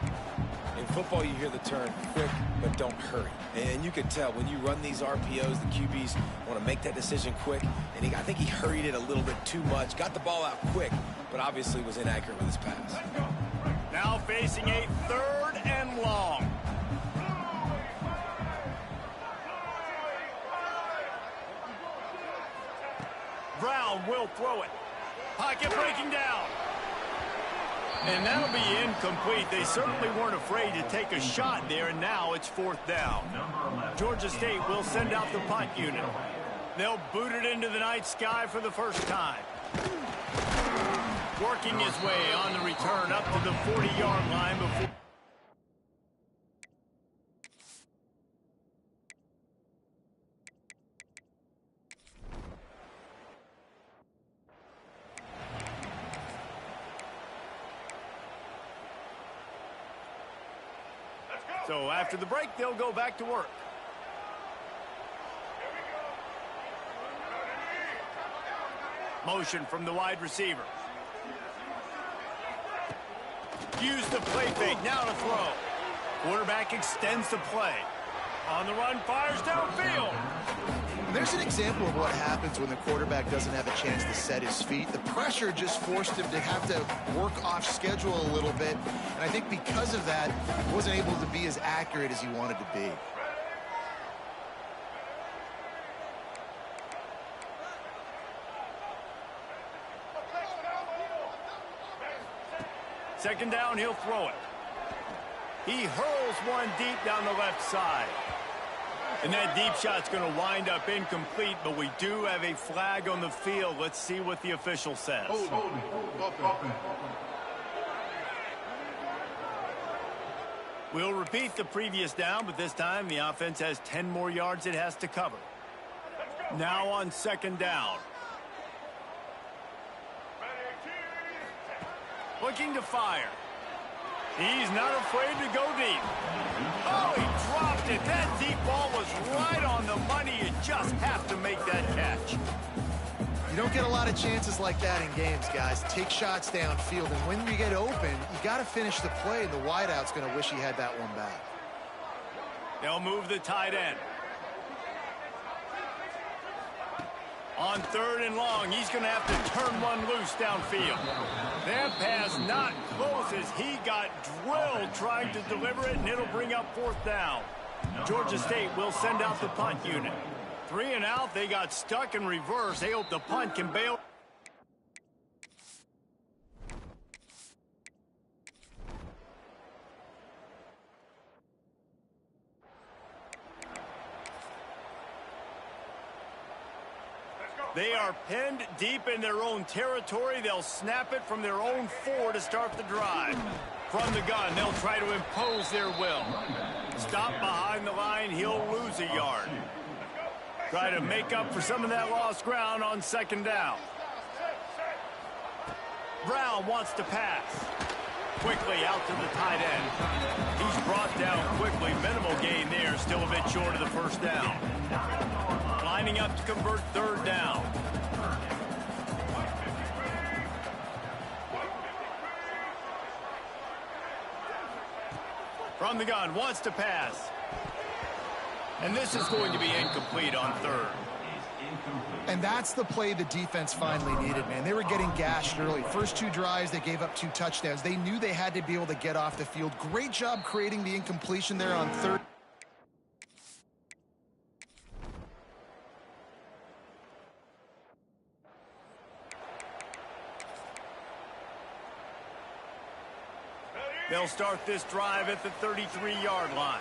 In football, you hear the term quick, but don't hurry. And you can tell when you run these RPOs, the QBs want to make that decision quick. And I think he hurried it a little bit too much. Got the ball out quick, but obviously was inaccurate with his pass. Now facing a 3rd and long. Brown will throw it. Pocket breaking down. And that'll be incomplete. They certainly weren't afraid to take a shot there, and now it's 4th down. Georgia State will send out the punt unit. They'll boot it into the night sky for the first time. Working his way on the return up to the 40-yard line before. So after the break, they'll go back to work. Motion from the wide receiver. Use the play fake, now to throw. Quarterback extends the play. On the run, fires downfield. There's an example of what happens when the quarterback doesn't have a chance to set his feet. The pressure just forced him to have to work off schedule a little bit. And I think because of that, he wasn't able to be as accurate as he wanted to be. Second down, he'll throw it. He hurls one deep down the left side. And that deep shot's going to wind up incomplete, but we do have a flag on the field. Let's see what the official says. We'll repeat the previous down, but this time the offense has 10 more yards it has to cover. Now on 2nd down. Looking to fire. He's not afraid to go deep. Oh, he dropped it. That deep ball was right on the money. You just have to make that catch. You don't get a lot of chances like that in games, guys. Take shots downfield, and when you get open, you got to finish the play, and the wideout's going to wish he had that one back. They'll move the tight end. On 3rd and long, he's going to have to turn one loose downfield. That pass not close as he got drilled trying to deliver it, and it'll bring up 4th down. Georgia State will send out the punt unit. 3 and out, they got stuck in reverse. They hope the punt can bail. They are pinned deep in their own territory. They'll snap it from their own 4 to start the drive. From the gun, they'll try to impose their will. Stop behind the line, he'll lose a yard. Try to make up for some of that lost ground on 2nd down. Brown wants to pass. Quickly out to the tight end. He's brought down quickly. Minimal gain there, still a bit short of the 1st down. Lining up to convert 3rd down. From the gun, wants to pass. And this is going to be incomplete on 3rd. And that's the play the defense finally needed, man. They were getting gashed early. First 2 drives, they gave up 2 touchdowns. They knew they had to be able to get off the field. Great job creating the incompletion there on 3rd. They'll start this drive at the 33-yard line.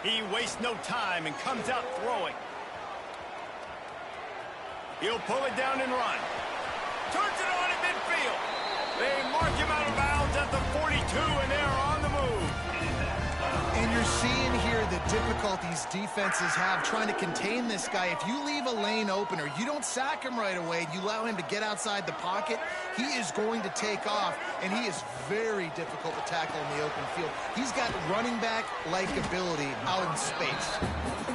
He wastes no time and comes out throwing. He'll pull it down and run. Turns it on at midfield. They mark him out of bounds at the 42, and they're on the move. And you're seeing here the difficulties defenses have trying to contain this guy. If you leave a lane open or you don't sack him right away, you allow him to get outside the pocket, he is going to take off, and he is very difficult to tackle in the open field. He's got running back-like ability out in space.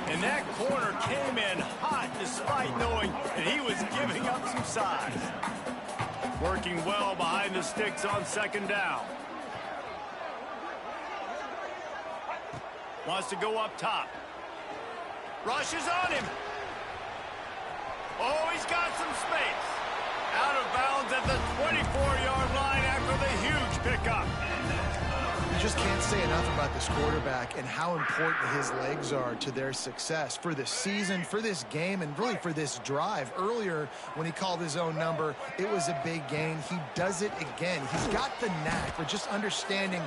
And that corner came in hot despite knowing that he was giving up some size. Working well behind the sticks on 2nd down. Wants to go up top. Rushes on him. Oh, he's got some space. Out of bounds at the 24-yard line after the huge pickup. You just can't say enough about this quarterback and how important his legs are to their success for this season, for this game, and really for this drive. Earlier, when he called his own number, it was a big gain. He does it again. He's got the knack for just understanding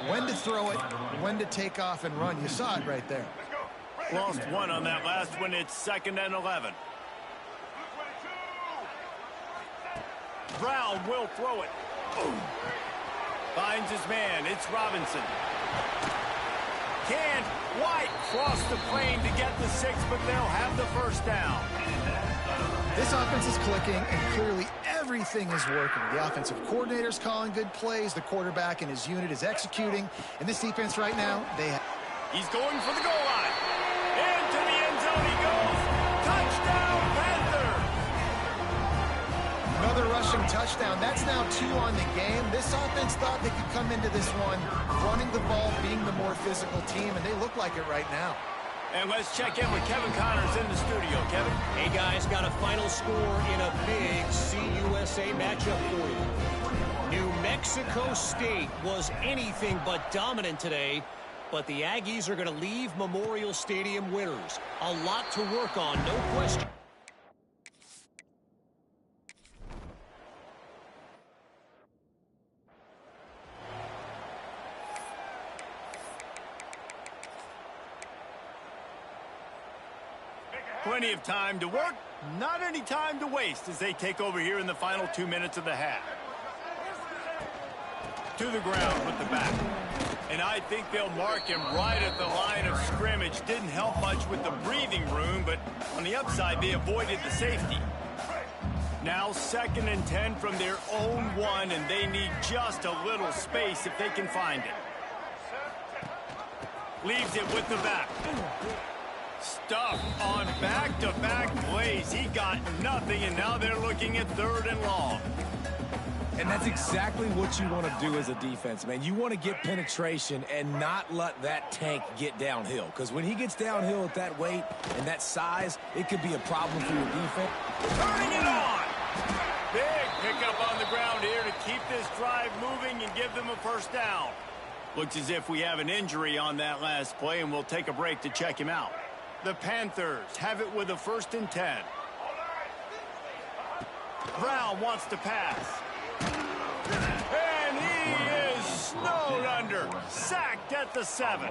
when to throw it, when to take off and run. You saw it right there. Lost 1 on that last one. It's 2nd and 11. Brown will throw it. Ooh. Finds his man. It's Robinson. Can White cross the plane to get the 6, but they'll have the 1st down. This offense is clicking, and clearly everything is working. The offensive coordinator's calling good plays. The quarterback and his unit is executing. And this defense right now, He's going for the goal line. Into the end zone he goes. Touchdown, Panther! Another rushing touchdown. That's now 2 on the game. This offense thought they could come into this one running the ball, being the more physical team, and they look like it right now. And let's check in with Kevin Connors in the studio. Kevin? Hey, guys, got a final score in a big CUSA matchup for you. New Mexico State was anything but dominant today, but the Aggies are going to leave Memorial Stadium winners. A lot to work on, no question. Plenty of time to work, not any time to waste as they take over here in the final 2 minutes of the half. To the ground with the back. And I think they'll mark him right at the line of scrimmage. Didn't help much with the breathing room, but on the upside, they avoided the safety. Now 2nd and 10 from their own 1, and they need just a little space if they can find it. Leaves it with the back. Stuff on back-to-back plays. He got nothing, and now they're looking at 3rd and long. And that's exactly what you want to do as a defense, man. You want to get penetration and not let that tank get downhill. Because when he gets downhill at that weight and that size, it could be a problem for your defense. Turning it on. Big pickup on the ground here to keep this drive moving and give them a first down. Looks as if we have an injury on that last play, and we'll take a break to check him out. The Panthers have it with a 1st and 10. Brown wants to pass. And he is snowed under. Sacked at the 7.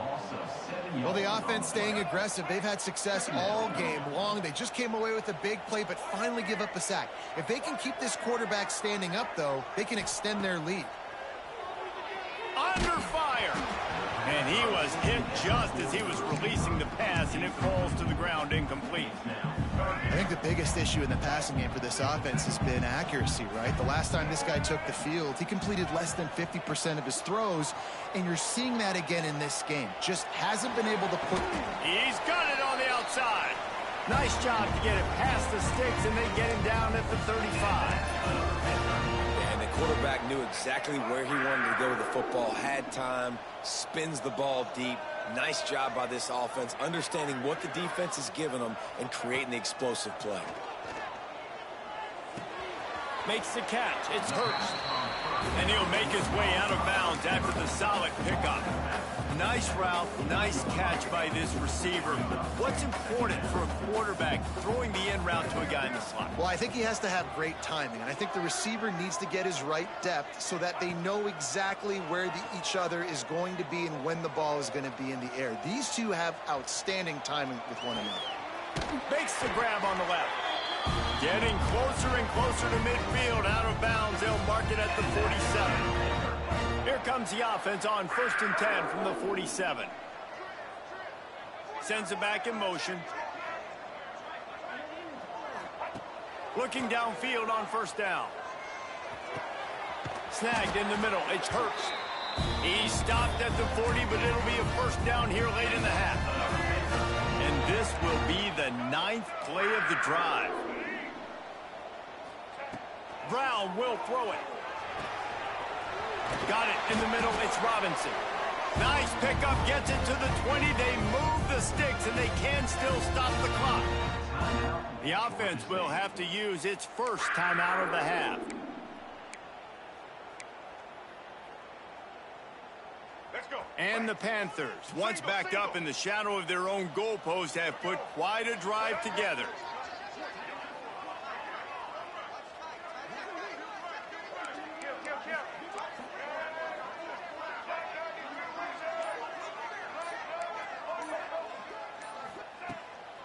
Well, the offense staying aggressive. They've had success all game long. They just came away with a big play, but finally give up a sack. If they can keep this quarterback standing up, though, they can extend their lead. Under fire. And he was hit just as he was releasing the pass, and it falls to the ground incomplete. I think the biggest issue in the passing game for this offense has been accuracy, right? The last time this guy took the field, he completed less than 50% of his throws, and you're seeing that again in this game. Just hasn't been able to put... He's got it on the outside. Nice job to get it past the sticks, and they get him down at the 35. And the quarterback knew exactly where he wanted to go with the football, had time, spins the ball deep. Nice job by this offense, understanding what the defense is giving them and creating the explosive play. Makes the catch. It's Hurst. And he'll make his way out of bounds after the solid pickup. Nice route, nice catch by this receiver. What's important for a quarterback throwing the in route to a guy in the slot? Well, I think he has to have great timing, and I think the receiver needs to get his right depth so that they know exactly where each other is going to be and when the ball is going to be in the air. These two have outstanding timing with one another. Makes the grab on the left. Getting closer and closer to midfield, out of bounds. They'll mark it at the 47. Here comes the offense on 1st and 10 from the 47. Sends it back in motion. Looking downfield on 1st down. Snagged in the middle. It's Hurst. He stopped at the 40, but it'll be a 1st down here late in the half. And this will be the 9th play of the drive. Brown will throw it. Got it in the middle. It's Robinson. Nice pickup. Gets it to the 20. They move the sticks, and they can still stop the clock. The offense will have to use its first timeout of the half. Let's go. And the Panthers, once backed up in the shadow of their own goalpost, have put quite a drive together.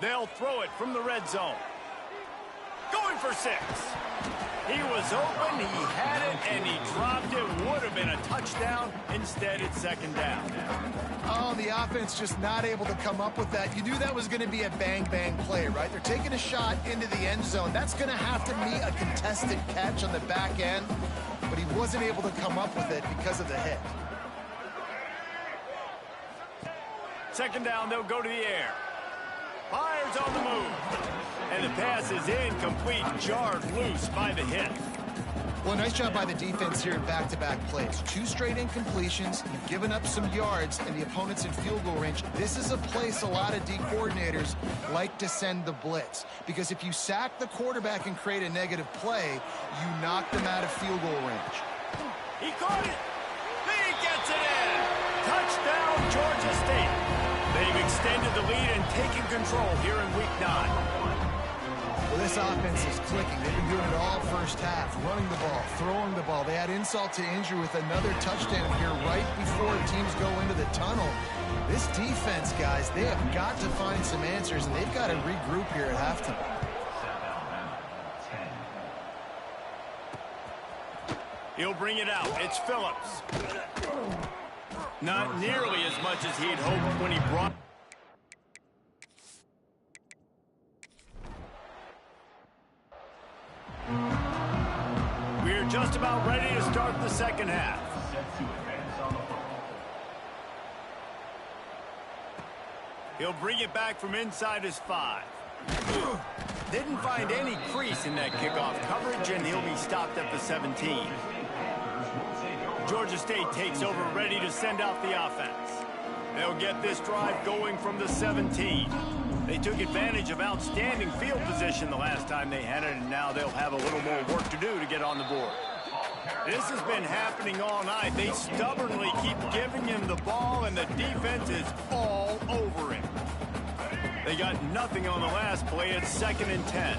They'll throw it from the red zone. Going for 6. He was open, he had it, and he dropped it. Would have been a touchdown. Instead, it's 2nd down. Oh, the offense just not able to come up with that. You knew that was going to be a bang-bang play, right? They're taking a shot into the end zone. That's going to have to be a contested catch on the back end, but he wasn't able to come up with it because of the hit. 2nd down, they'll go to the air. Fires on the move. And the pass is incomplete, jarred loose by the hit. Well, nice job by the defense here in back-to-back plays. 2 straight incompletions. You've given up some yards, and the opponent's in field goal range. This is a place a lot of D coordinators like to send the blitz. Because if you sack the quarterback and create a negative play, you knock them out of field goal range. He caught it. He gets it in. Touchdown, Georgia State. They've extended the lead and taken control here in Week 9. Well, this offense is clicking. They've been doing it all first half, running the ball, throwing the ball. They had insult to injury with another touchdown here right before teams go into the tunnel. This defense, guys, they have got to find some answers, and they've got to regroup here at halftime. He'll bring it out. It's Phillips. Not nearly as much as he'd hoped when he brought... We're just about ready to start the 2nd half. He'll bring it back from inside his 5. Didn't find any crease in that kickoff coverage, and he'll be stopped at the 17. Georgia State takes over, ready to send out the offense. They'll get this drive going from the 17. They took advantage of outstanding field position the last time they had it, and now they'll have a little more work to do to get on the board. This has been happening all night. They stubbornly keep giving him the ball, and the defense is all over him. They got nothing on the last play. It's 2nd and 10.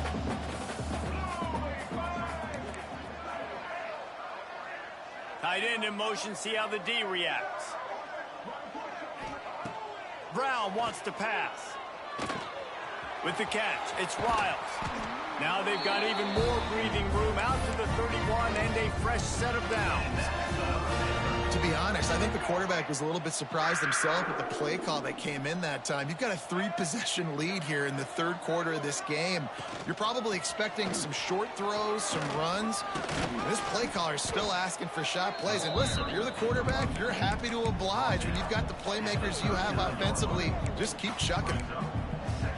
Tight end in motion, see how the D reacts. Brown wants to pass. With the catch, it's Riles. Now they've got even more breathing room out to the 31 and a fresh set of downs. To be honest, I think the quarterback was a little bit surprised himself with the play call that came in that time. You've got a 3-possession lead here in the 3rd quarter of this game. You're probably expecting some short throws, some runs. This play caller is still asking for shot plays. And listen, you're the quarterback. You're happy to oblige when you've got the playmakers you have offensively. Just keep chucking it.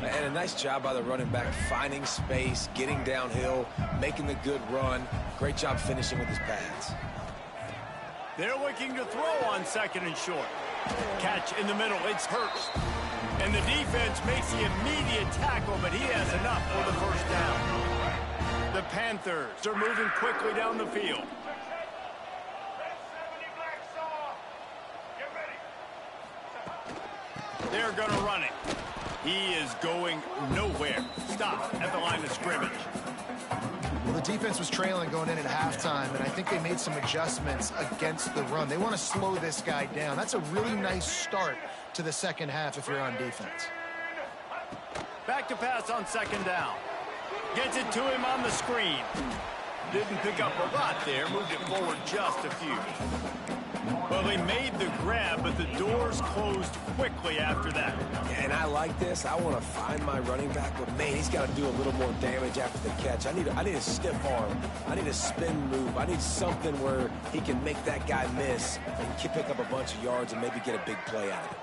And a nice job by the running back, finding space, getting downhill, making the good run. Great job finishing with his pads. They're looking to throw on 2nd and short. Catch in the middle, it's Hurst. And the defense makes the immediate tackle, but he has enough for the first down. The Panthers are moving quickly down the field. They're going to run it. He is going nowhere. Stop at the line of scrimmage. Well, the defense was trailing going in at halftime, and I think they made some adjustments against the run. They want to slow this guy down. That's a really nice start to the second half if you're on defense. Back to pass on 2nd down. Gets it to him on the screen. Didn't pick up a lot there. Moved it forward just a few. Well, they made the grab, but the doors closed quickly after that. And I like this. I want to find my running back, but man, he's got to do a little more damage after the catch. I need a stiff arm. I need a spin move. I need something where he can make that guy miss and pick up a bunch of yards and maybe get a big play out of it.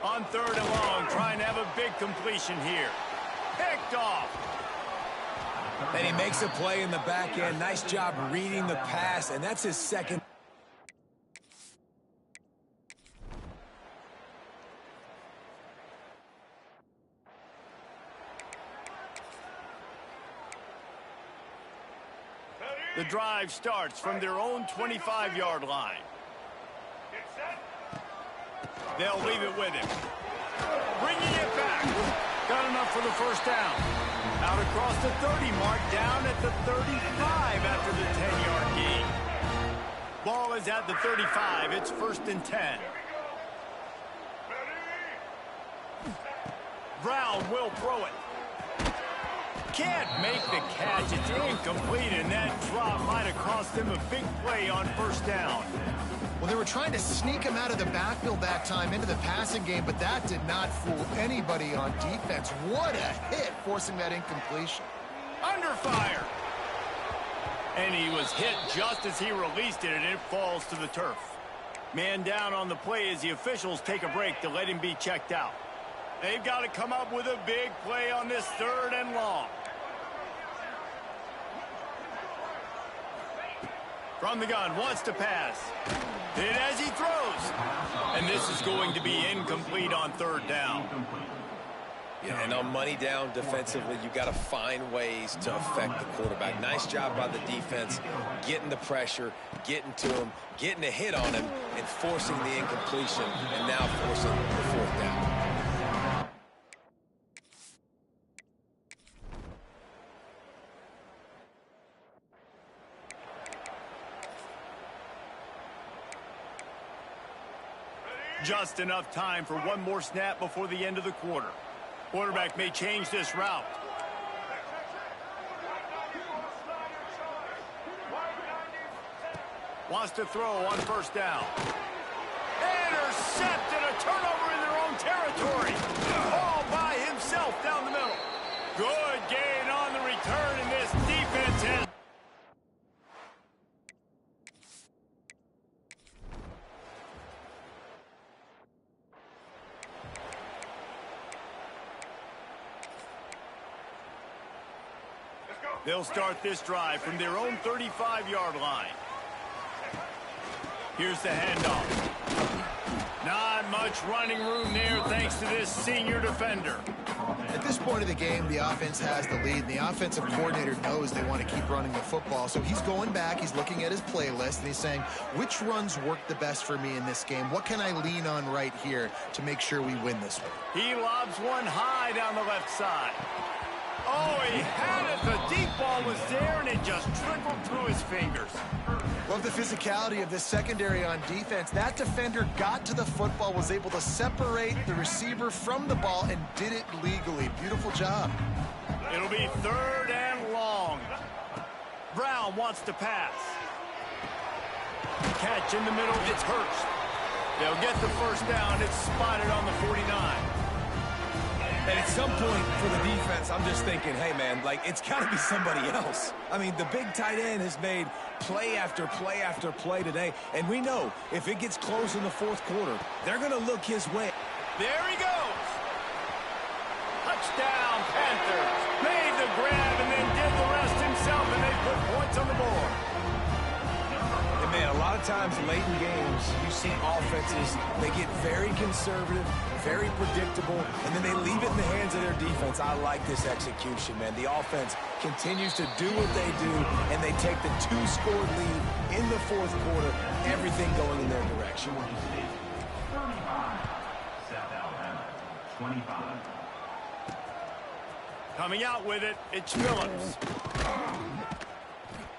On 3rd and long, trying to have a big completion here. Picked off. And he makes a play in the back end. Nice job reading the pass, and that's his 2nd. The drive starts from their own 25-yard line. They'll leave it with him. Bringing it back. Got enough for the first down. Out across the 30 mark, down at the 35 after the 10-yard gain. Ball is at the 35. It's 1st and 10. Brown will throw it. Can't make the catch. It's incomplete, and that drop might have cost him a big play on 1st down. Well, they were trying to sneak him out of the backfield that time into the passing game, but that did not fool anybody on defense. What a hit, forcing that incompletion. Under fire. And he was hit just as he released it, and it falls to the turf. Man down on the play as the officials take a break to let him be checked out. They've got to come up with a big play on this 3rd and long. From the gun, wants to pass. Hit as he throws. And this is going to be incomplete on 3rd down. Yeah, and on money down defensively, you got to find ways to affect the quarterback. Nice job by the defense, getting the pressure, getting to him, getting a hit on him, and forcing the incompletion, and now forcing the 4th down. Just enough time for one more snap before the end of the quarter. Quarterback may change this route. Wants to throw on 1st down. Intercepted, a turnover in their own territory. All by himself down the middle. Good gain on the return, and this defense has... They'll start this drive from their own 35-yard line. Here's the handoff. Not much running room there thanks to this senior defender. At this point of the game, the offense has the lead, and the offensive coordinator knows they want to keep running the football. So he's going back, he's looking at his playlist, and he's saying, which runs work the best for me in this game? What can I lean on right here to make sure we win this one? He lobs one high down the left side. Oh, he had it. The deep ball was there, and it just trickled through his fingers. Love the physicality of this secondary on defense. That defender got to the football, was able to separate the receiver from the ball, and did it legally. Beautiful job. It'll be 3rd and long. Brown wants to pass. Catch in the middle. It's Hurst. They'll get the first down. It's spotted on the 49. And at some point for the defense, I'm just thinking, hey, man, like, it's got to be somebody else. I mean, the big tight end has made play after play after play today. And we know if it gets close in the 4th quarter, they're going to look his way. There he goes. Touchdown, Panthers. Made the grab and then did the rest himself, and they put points on the board. And, man, a lot of times late in games, you see offenses, they get very conservative, very predictable, and then they leave it in the hands of their defense. I like this execution, man. The offense continues to do what they do, and they take the 2-score lead in the 4th quarter, everything going in their direction. 35. South Alabama, 25. Coming out with it, it's Phillips.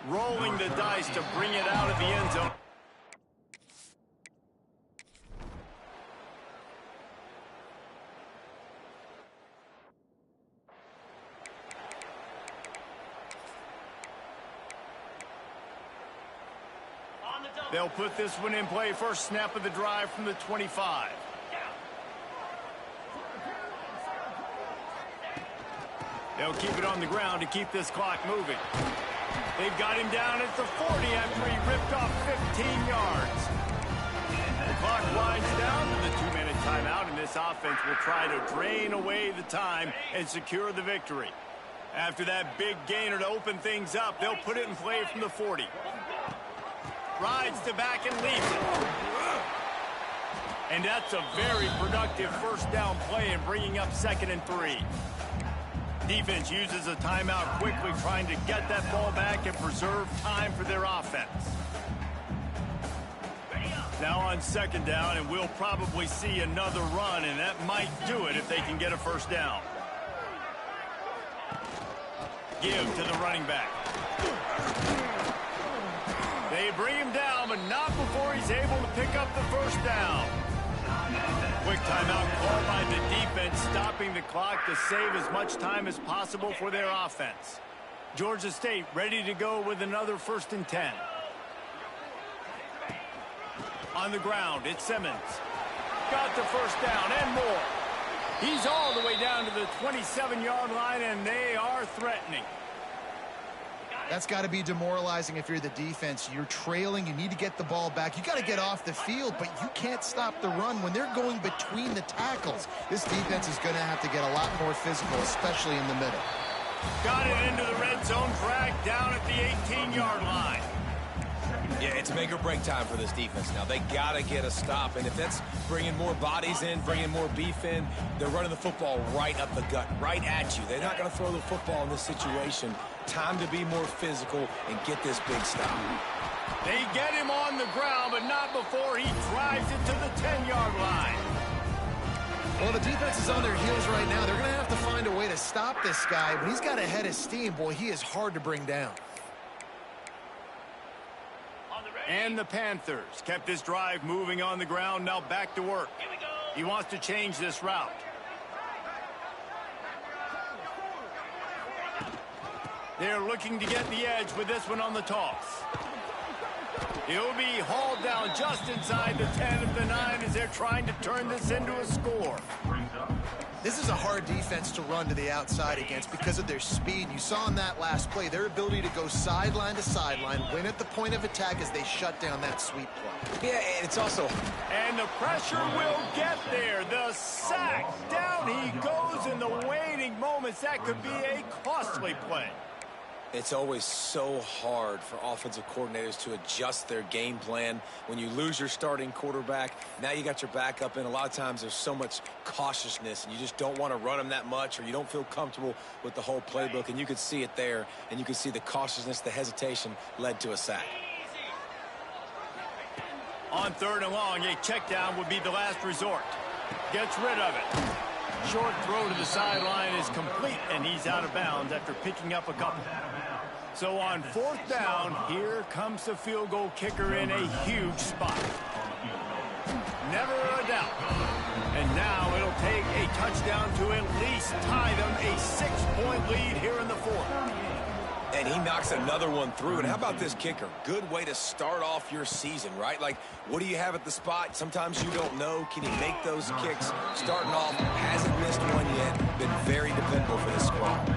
Rolling the dice to bring it out of the end zone. They'll put this one in play. First snap of the drive from the 25. They'll keep it on the ground to keep this clock moving. They've got him down at the 40 after he ripped off 15 yards. The clock winds down to the 2-minute timeout, and this offense will try to drain away the time and secure the victory. After that big gainer to open things up, they'll put it in play from the 40. Rides to back and leaves it. And that's a very productive first down play in bringing up 2nd and 3. Defense uses a timeout quickly, trying to get that ball back and preserve time for their offense. Now on 2nd down, and we'll probably see another run, and that might do it if they can get a first down. Give to the running back. They bring him down, but not before he's able to pick up the first down. Quick timeout called by the defense, stopping the clock to save as much time as possible for their offense. Georgia State ready to go with another 1st and 10. On the ground, it's Simmons. Got the first down and more. He's all the way down to the 27-yard line, and they are threatening. That's got to be demoralizing if you're the defense. You're trailing. You need to get the ball back. You got to get off the field, but you can't stop the run when they're going between the tackles. This defense is going to have to get a lot more physical, especially in the middle. Got it into the red zone, dragged down at the 18-yard line. Yeah, it's make or break time for this defense now. They got to get a stop, and if that's bringing more bodies in, bringing more beef in, they're running the football right up the gut, right at you. They're not going to throw the football in this situation. Time to be more physical and get this big stop. They get him on the ground, but not before he drives it to the 10-yard line. Well, the defense is on their heels right now. They're going to have to find a way to stop this guy. When he's got a head of steam, boy, he is hard to bring down. And the Panthers kept this drive moving on the ground. Now back to work. He wants to change this route. They're looking to get the edge with this one on the toss. He'll be hauled down just inside the 10 of the 9 as they're trying to turn this into a score. This is a hard defense to run to the outside against because of their speed. You saw in that last play their ability to go sideline to sideline, win at the point of attack as they shut down that sweep play. Yeah, and it's also... And the pressure will get there. The sack. Down he goes in the waiting moments. That could be a costly play. It's always so hard for offensive coordinators to adjust their game plan. When you lose your starting quarterback, now you got your backup in. A lot of times there's so much cautiousness, and you just don't want to run them that much, or you don't feel comfortable with the whole playbook, and you could see it there, and you could see the cautiousness, the hesitation led to a sack. On 3rd and long, a check down would be the last resort. Gets rid of it. Short throw to the sideline is complete, and he's out of bounds after picking up a couple. So on 4th down, here comes the field goal kicker in a huge spot. Never a doubt. And now it'll take a touchdown to at least tie them a 6-point lead here in the 4th. And he knocks another one through. And how about this kicker? Good way to start off your season, right? Like, what do you have at the spot? Sometimes you don't know. Can he make those kicks? Starting off, hasn't missed one yet. Been very dependable for this squad.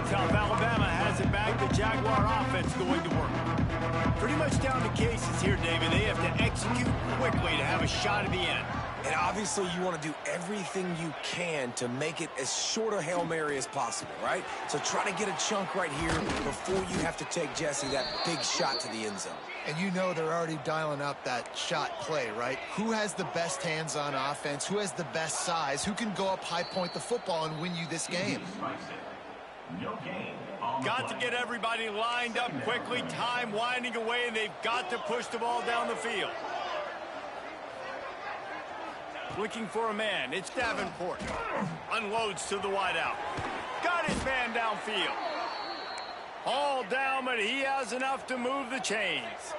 South Alabama has it back. The Jaguar offense going to work. Pretty much down to cases here, David. They have to execute quickly to have a shot at the end. And obviously you want to do everything you can to make it as short a Hail Mary as possible, right? So try to get a chunk right here before you have to take, Jesse, that big shot to the end zone. And you know they're already dialing up that shot play, right? Who has the best hands on offense? Who has the best size? Who can go up high point the football and win you this game? Got to get everybody lined up quickly. Time winding away, and they've got to push the ball down the field. Looking for a man. It's Davenport. Unloads to the wideout. Got his man downfield. All down, but he has enough to move the chains.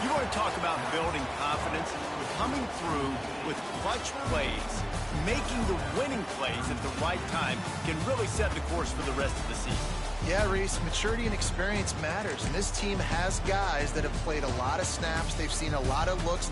You want to talk about building confidence? Coming through with clutch plays, making the winning plays at the right time can really set the course for the rest of the season. Yeah, Reese, maturity and experience matters, and this team has guys that have played a lot of snaps. They've seen a lot of looks.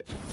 it.